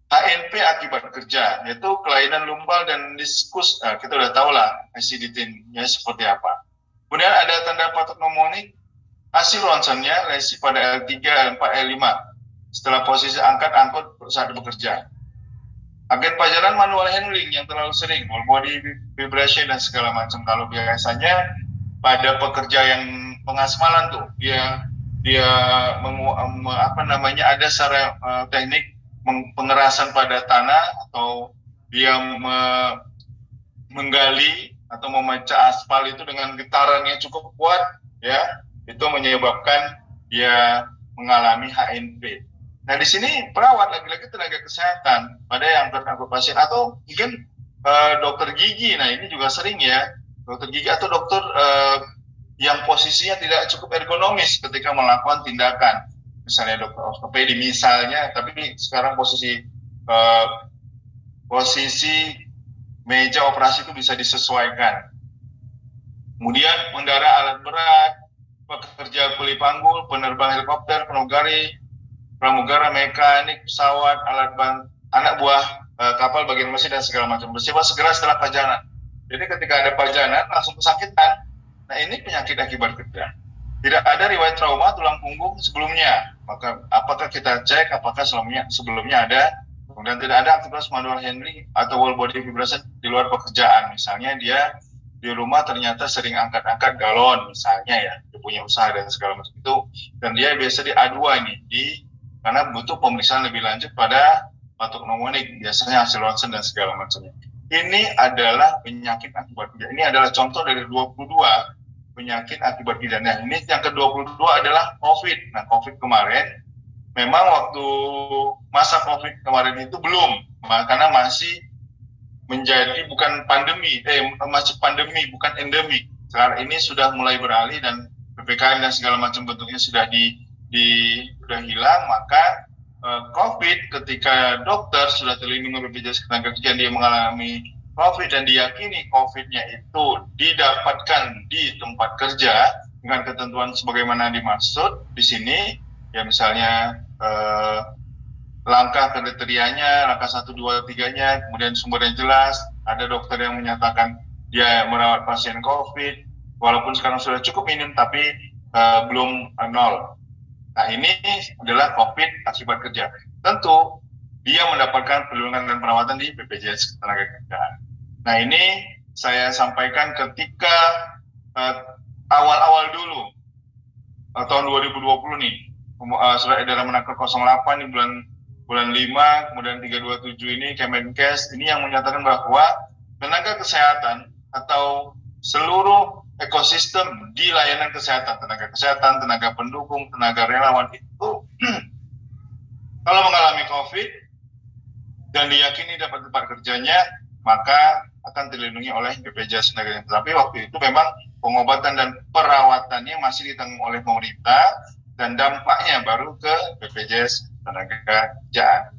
HNP akibat kerja, yaitu kelainan lumbal dan diskus. Kita udah tahu lah ICD-10-nya seperti apa. Kemudian ada tanda patognomonik, hasil ronsennya lesi pada L3, L4, L5 setelah posisi angkat-angkut saat bekerja. Agen pajanan manual handling yang terlalu sering, whole body vibration dan segala macam. Kalau biasanya pada pekerja yang pengasmalan tuh dia ada secara teknik pengerasan pada tanah atau dia menggali atau memecah aspal itu dengan getaran yang cukup kuat, ya, itu menyebabkan dia mengalami HNP. Nah, di sini perawat lagi-lagi tenaga kesehatan pada yang terangkut pasien atau mungkin dokter gigi. Nah, ini juga sering ya, dokter gigi atau dokter yang posisinya tidak cukup ergonomis ketika melakukan tindakan. Misalnya dokter ortopedi misalnya, tapi sekarang posisi meja operasi itu bisa disesuaikan. Kemudian mengendarai alat berat, pekerja kuli panggul, penerbang helikopter, pramugara, mekanik, pesawat, anak buah kapal, bagian mesin dan segala macam, bersifat segera setelah pajanan. Jadi ketika ada pajanan langsung kesakitan. Nah, ini penyakit akibat kerja. Tidak ada riwayat trauma tulang punggung sebelumnya. Maka apakah kita cek apakah sebelumnya ada? Kemudian tidak ada aktivitas manual handling atau whole body vibration di luar pekerjaan. Misalnya dia di rumah ternyata sering angkat-angkat galon misalnya ya, dia punya usaha dan segala macam itu, dan dia biasa di A2 ini karena butuh pemeriksaan lebih lanjut pada patognomonik, biasanya hasil ronsen dan segala macamnya. Ini adalah penyakit akibat kerja. Ini adalah contoh dari 22 penyakit akibat kerja. Nah, ini yang ke-22 adalah COVID. Nah, COVID kemarin, memang waktu masa COVID kemarin itu belum, karena masih menjadi bukan pandemi, masih pandemi, bukan endemik. Sekarang ini sudah mulai beralih dan PPKM dan segala macam bentuknya sudah sudah hilang, maka COVID ketika dokter sudah terlindungi BPJS Ketenagakerjaan, dia mengalami COVID dan diyakini COVID-nya itu didapatkan di tempat kerja dengan ketentuan sebagaimana dimaksud di sini, ya misalnya langkah kriterianya, langkah 1, 2, 3-nya, kemudian sumber yang jelas, ada dokter yang menyatakan dia merawat pasien COVID, walaupun sekarang sudah cukup minim tapi belum 0. Nah, ini adalah COVID akibat kerja. Tentu dia mendapatkan perlindungan dan perawatan di BPJS Ketenagakerjaan. Nah, ini saya sampaikan ketika awal-awal dulu tahun 2020 nih, surat edaran Menaker 08 di bulan 5, kemudian 327 ini Kemenkes ini yang menyatakan bahwa tenaga kesehatan atau seluruh ekosistem di layanan kesehatan, tenaga pendukung, tenaga relawan itu kalau mengalami COVID dan diyakini dapat tempat kerjanya, maka akan dilindungi oleh BPJS Ketenagakerjaan. Tapi waktu itu memang pengobatan dan perawatannya masih ditanggung oleh pemerintah dan dampaknya baru ke BPJS Ketenagakerjaan.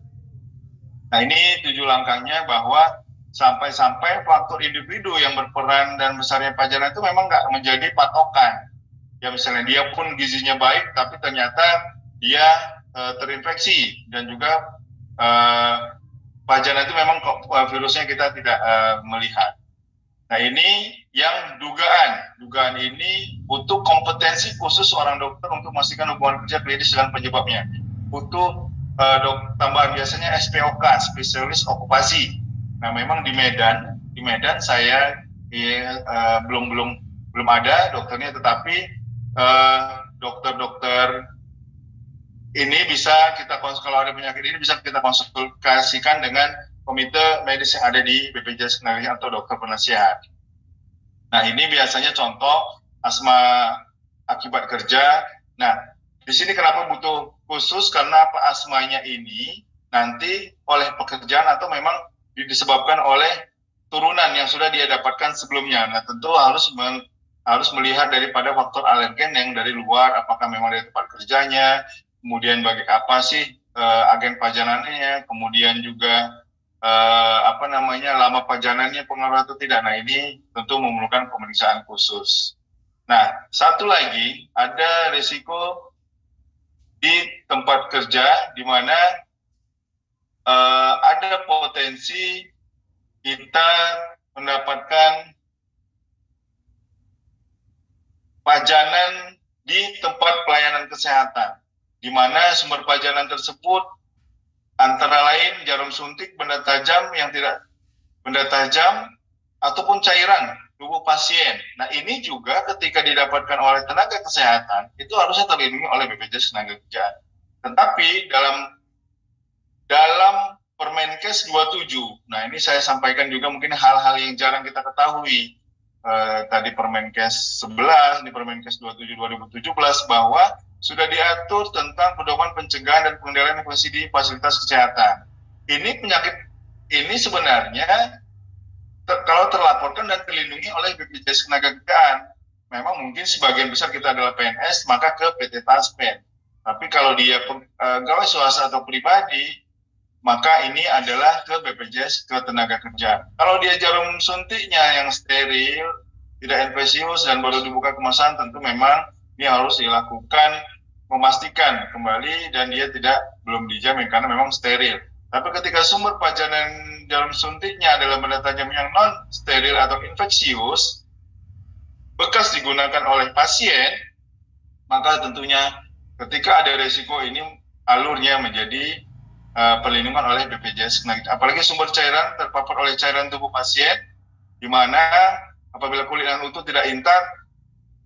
Nah, ini 7 langkahnya bahwa sampai-sampai faktor individu yang berperan dan besarnya pajanan itu memang nggak menjadi patokan. Ya misalnya dia pun gizinya baik, tapi ternyata dia terinfeksi dan juga pajanan itu memang virusnya kita tidak melihat. Nah, ini yang dugaan ini butuh kompetensi khusus seorang dokter untuk memastikan hubungan kerja klinis dengan penyebabnya. Butuh tambahan biasanya SPOK, spesialis okupasi. Nah, memang di Medan saya belum ada dokternya, tetapi dokter-dokter ini bisa kita kalau ada penyakit ini bisa kita konsultasikan dengan komite medis yang ada di BPJS Ketenagakerjaan atau dokter penasihat. Nah, ini biasanya contoh asma akibat kerja. Nah, di sini kenapa butuh khusus, karena asmanya ini nanti oleh pekerjaan atau memang disebabkan oleh turunan yang sudah dia dapatkan sebelumnya. Nah, tentu harus melihat daripada faktor alergen yang dari luar, apakah memang dari tempat kerjanya, kemudian bagi apa sih agen pajanannya, kemudian juga lama pajanannya pengaruh atau tidak. Nah, ini tentu memerlukan pemeriksaan khusus. Nah, satu lagi ada risiko di tempat kerja di mana ada potensi kita mendapatkan pajanan di tempat pelayanan kesehatan, di mana sumber pajanan tersebut antara lain jarum suntik, benda tajam yang tidak benda tajam, ataupun cairan tubuh pasien. Nah, ini juga ketika didapatkan oleh tenaga kesehatan, itu harusnya terlindungi oleh BPJS Ketenagakerjaan. Tetapi dalam Permenkes 27, nah ini saya sampaikan juga mungkin hal-hal yang jarang kita ketahui. Tadi Permenkes 11, di Permenkes 27 2017 bahwa sudah diatur tentang pedoman pencegahan dan pengendalian infeksi di fasilitas kesehatan. Ini penyakit ini sebenarnya kalau terlaporkan dan terlindungi oleh BPJS Ketenagakerjaan. Memang mungkin sebagian besar kita adalah PNS, maka ke PT Taspen. Tapi kalau dia pegawai swasta atau pribadi, maka ini adalah ke BPJS Ketenagakerjaan. Kalau dia jarum suntiknya yang steril, tidak infeksius dan baru dibuka kemasan, tentu memang ini harus dilakukan memastikan kembali dan dia belum dijamin karena memang steril. Tapi ketika sumber pajanan jarum suntiknya adalah benda tajam yang non steril atau infeksius, bekas digunakan oleh pasien, maka tentunya ketika ada resiko ini alurnya menjadi perlindungan oleh BPJS Ketenagakerjaan. Apalagi sumber cairan terpapar oleh cairan tubuh pasien, di mana apabila kulit yang utuh tidak intak,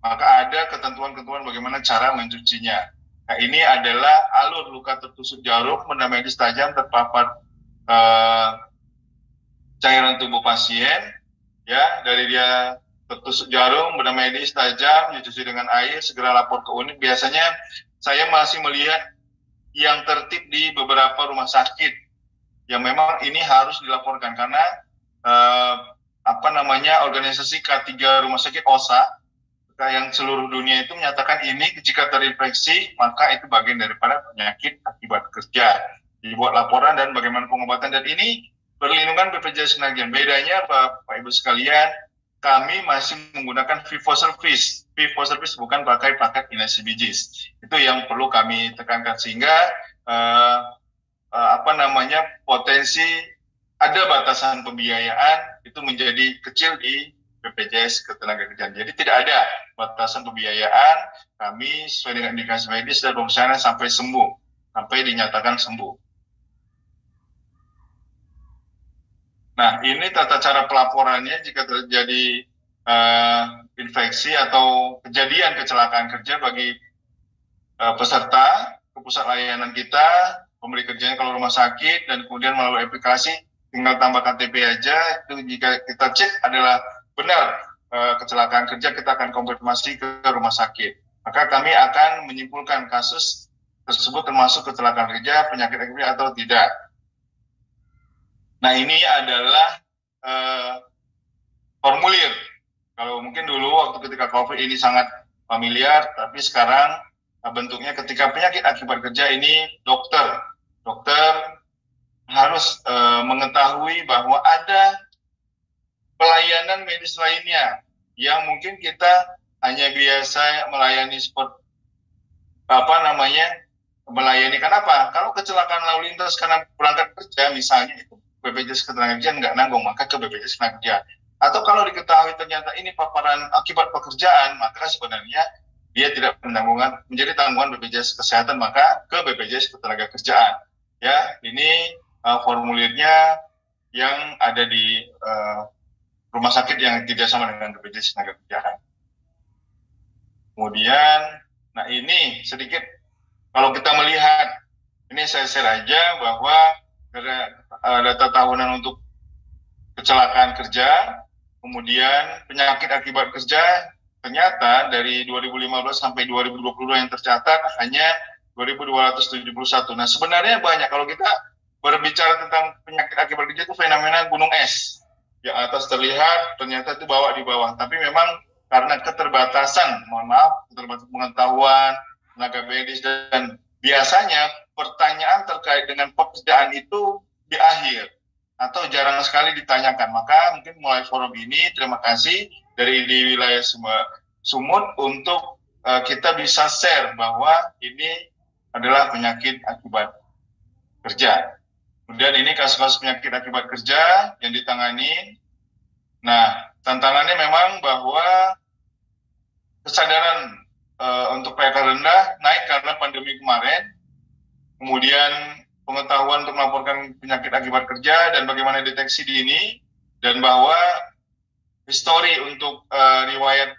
maka ada ketentuan-ketentuan bagaimana cara mencucinya. Nah, ini adalah alur luka tertusuk jarum, benda medis tajam terpapar cairan tubuh pasien, ya dari dia tertusuk jarum, benda medis tajam, dicuci dengan air, segera lapor ke unit. Biasanya saya masih melihat yang tertib di beberapa rumah sakit yang memang ini harus dilaporkan karena organisasi K3 rumah sakit OSA yang seluruh dunia itu menyatakan ini jika terinfeksi maka itu bagian daripada penyakit akibat kerja. Dibuat laporan dan bagaimana pengobatan, dan ini perlindungan BPJS Ketenagakerjaan. Bedanya Bapak Ibu sekalian, kami masih menggunakan fee for service. Fee for service bukan pakai paket INSBJIS. Itu yang perlu kami tekankan sehingga potensi ada batasan pembiayaan itu menjadi kecil di BPJS Ketenagakerjaan. Jadi tidak ada batasan pembiayaan. Kami sesuai dengan indikasi medis dan pemeriksaan sampai sembuh, sampai dinyatakan sembuh. Nah, ini tata cara pelaporannya jika terjadi infeksi atau kejadian kecelakaan kerja bagi peserta ke pusat layanan kita, pemberi kerjanya kalau rumah sakit, dan kemudian melalui aplikasi tinggal tambah KTP aja. Itu jika kita cek adalah benar kecelakaan kerja, kita akan konfirmasi ke rumah sakit. Maka kami akan menyimpulkan kasus tersebut termasuk kecelakaan kerja, penyakit akibat atau tidak. Nah, ini adalah formulir. Kalau mungkin dulu waktu ketika COVID ini sangat familiar, tapi sekarang bentuknya ketika penyakit akibat kerja ini dokter harus mengetahui bahwa ada pelayanan medis lainnya yang mungkin kita hanya biasa melayani melayani. Kenapa? Kalau kecelakaan lalu lintas karena berangkat kerja misalnya itu BPJS Ketenagakerjaan nggak nanggung, maka ke BPJS Ketenagakerjaan. Atau kalau diketahui ternyata ini paparan akibat pekerjaan, maka sebenarnya dia tidak menjadi tanggungan BPJS Kesehatan, maka ke BPJS Ketenagakerjaan. Ya, ini formulirnya yang ada di rumah sakit yang kerjasama dengan BPJS Ketenagakerjaan. Kemudian, nah ini sedikit kalau kita melihat, ini saya share aja bahwa data tahunan untuk kecelakaan kerja, kemudian penyakit akibat kerja, ternyata dari 2015 sampai 2022 yang tercatat hanya 2.271. Nah, sebenarnya banyak. Kalau kita berbicara tentang penyakit akibat kerja itu fenomena gunung es. Yang atas terlihat, ternyata itu di bawah. Tapi memang karena keterbatasan pengetahuan, tenaga medis, dan biasanya pertanyaan terkait dengan pekerjaan itu di akhir atau jarang sekali ditanyakan. Maka mungkin mulai forum ini, terima kasih dari di wilayah sumut untuk kita bisa share bahwa ini adalah penyakit akibat kerja. Kemudian ini kasus-kasus penyakit akibat kerja yang ditangani. Nah, tantangannya memang bahwa kesadaran untuk PHK rendah naik karena pandemi kemarin. Kemudian pengetahuan untuk melaporkan penyakit akibat kerja dan bagaimana deteksi dini, dan bahwa histori untuk riwayat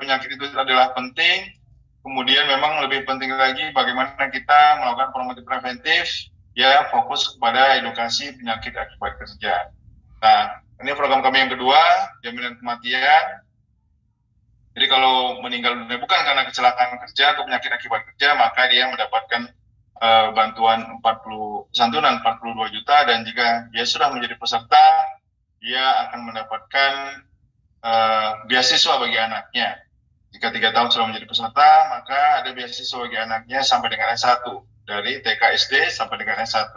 penyakit itu adalah penting. Kemudian memang lebih penting lagi bagaimana kita melakukan promotif preventif, ya fokus kepada edukasi penyakit akibat kerja. Nah, ini program kami yang kedua, jaminan kematian. Jadi kalau meninggal dunia bukan karena kecelakaan kerja atau penyakit akibat kerja, maka dia mendapatkan bantuan santunan 42 juta, dan jika dia sudah menjadi peserta, dia akan mendapatkan beasiswa bagi anaknya. Jika 3 tahun sudah menjadi peserta, maka ada beasiswa bagi anaknya sampai dengan S1, dari TK SD sampai dengan S1.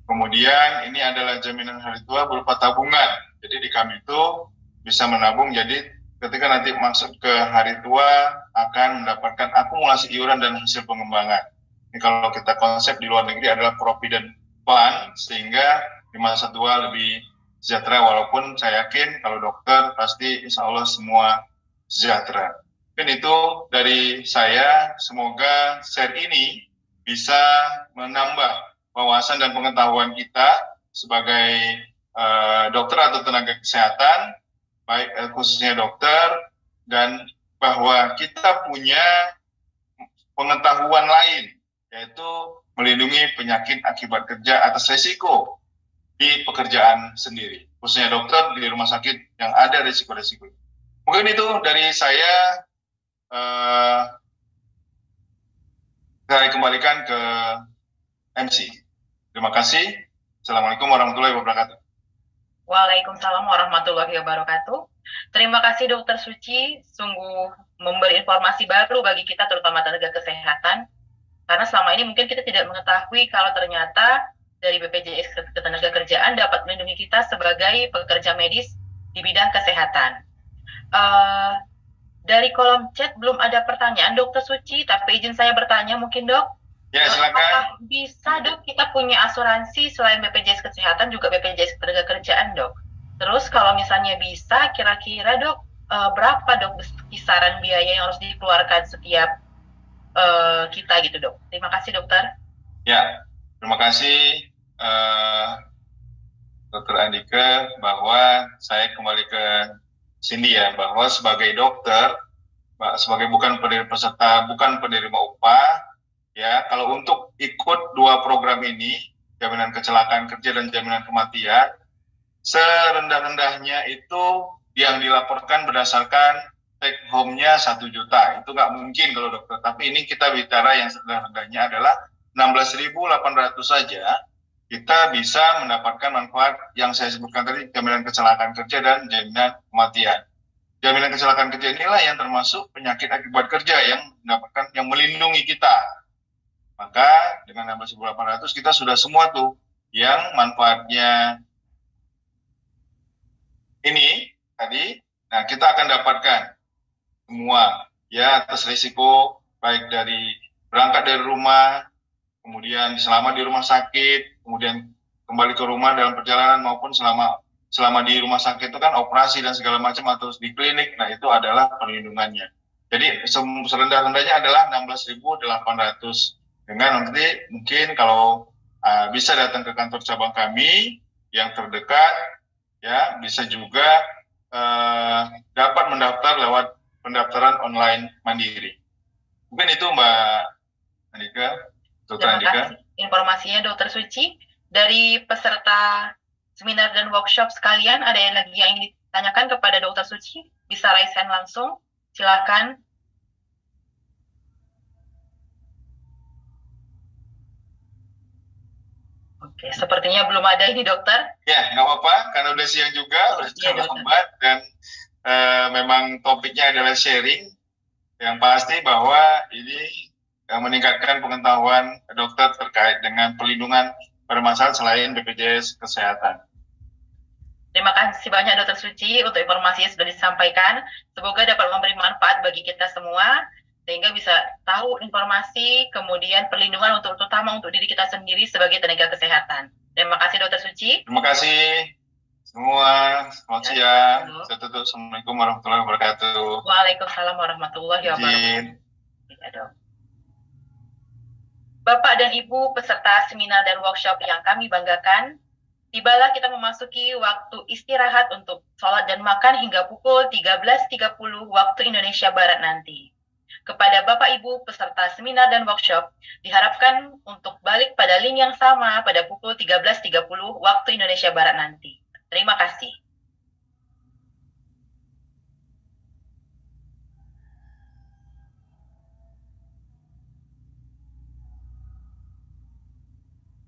Kemudian ini adalah jaminan hari tua berupa tabungan. Jadi di kami itu bisa menabung, jadi ketika nanti masuk ke hari tua akan mendapatkan akumulasi iuran dan hasil pengembangan. Ini kalau kita konsep di luar negeri adalah Provident Fund, sehingga di masa tua lebih sejahtera, walaupun saya yakin kalau dokter pasti insya Allah semua sejahtera. Dan itu dari saya, semoga share ini bisa menambah wawasan dan pengetahuan kita sebagai dokter atau tenaga kesehatan, baik khususnya dokter, dan bahwa kita punya pengetahuan lain, yaitu melindungi penyakit akibat kerja atas resiko di pekerjaan sendiri, khususnya dokter di rumah sakit yang ada resiko-resiko. Mungkin itu dari saya. Saya kembalikan ke MC. Terima kasih. Assalamualaikum warahmatullahi wabarakatuh. Waalaikumsalam warahmatullahi wabarakatuh. Terima kasih Dokter Suci, sungguh memberi informasi baru bagi kita, terutama tenaga kesehatan. Karena selama ini mungkin kita tidak mengetahui kalau ternyata dari BPJS Ketenagakerjaan dapat melindungi kita sebagai pekerja medis di bidang kesehatan. Dari kolom chat belum ada pertanyaan Dokter Suci, tapi izin saya bertanya mungkin Dok. Ya, silakan. Apakah bisa Dok kita punya asuransi selain BPJS Kesehatan juga BPJS Ketenagakerjaan Dok? Terus kalau misalnya bisa, kira-kira Dok berapa Dok kisaran biaya yang harus dikeluarkan setiap kita gitu Dok? Terima kasih Dokter. Ya, terima kasih Dr. Andika, bahwa saya kembali ke Cindy ya, bahwa sebagai dokter, sebagai bukan penerima peserta, bukan penerima upah, ya kalau untuk ikut dua program ini, jaminan kecelakaan kerja dan jaminan kematian, serendah-rendahnya itu yang dilaporkan berdasarkan take home-nya 1 juta. Itu nggak mungkin kalau dokter, tapi ini kita bicara yang serendah-rendahnya adalah 16.800 saja, kita bisa mendapatkan manfaat yang saya sebutkan tadi, jaminan kecelakaan kerja dan jaminan kematian. Jaminan kecelakaan kerja inilah yang termasuk penyakit akibat kerja yang mendapatkan, yang melindungi kita. Maka dengan 16.800 kita sudah semua tuh yang manfaatnya ini tadi. Nah, kita akan dapatkan semua ya atas risiko, baik dari berangkat dari rumah, kemudian selama di rumah sakit, kemudian kembali ke rumah dalam perjalanan, maupun selama di rumah sakit itu kan operasi dan segala macam, atau di klinik. Nah, itu adalah perlindungannya. Jadi serendah-rendahnya adalah 16.800. Dengan nanti mungkin kalau bisa datang ke kantor cabang kami yang terdekat, ya bisa juga dapat mendaftar lewat pendaftaran online mandiri. Mungkin itu Mbak Andika. Terima kasih informasinya Dokter Suci. Dari peserta seminar dan workshop sekalian, ada yang lagi yang ingin ditanyakan kepada Dokter Suci? Bisa raise hand langsung, silakan. Oke, sepertinya belum ada ini Dokter. Ya, nggak apa-apa, karena udah siang juga, udah terlambat, dan memang topiknya adalah sharing. Yang pasti bahwa ini meningkatkan pengetahuan dokter terkait dengan perlindungan pada masalah selain BPJS Kesehatan. Terima kasih banyak Dokter Suci untuk informasi yang sudah disampaikan. Semoga dapat memberi manfaat bagi kita semua, sehingga bisa tahu informasi, kemudian perlindungan terutama untuk diri kita sendiri sebagai tenaga kesehatan. Terima kasih Dokter Suci. Terima kasih semua. Selamat siang. Saya tutup. Assalamualaikum warahmatullahi wabarakatuh. Waalaikumsalam warahmatullahi wabarakatuh. Izin. Ya, Dok. Bapak dan Ibu peserta seminar dan workshop yang kami banggakan, tibalah kita memasuki waktu istirahat untuk sholat dan makan hingga pukul 13.30 waktu Indonesia Barat nanti. Kepada Bapak Ibu peserta seminar dan workshop, diharapkan untuk balik pada link yang sama pada pukul 13.30 waktu Indonesia Barat nanti. Terima kasih.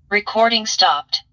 Recording stopped.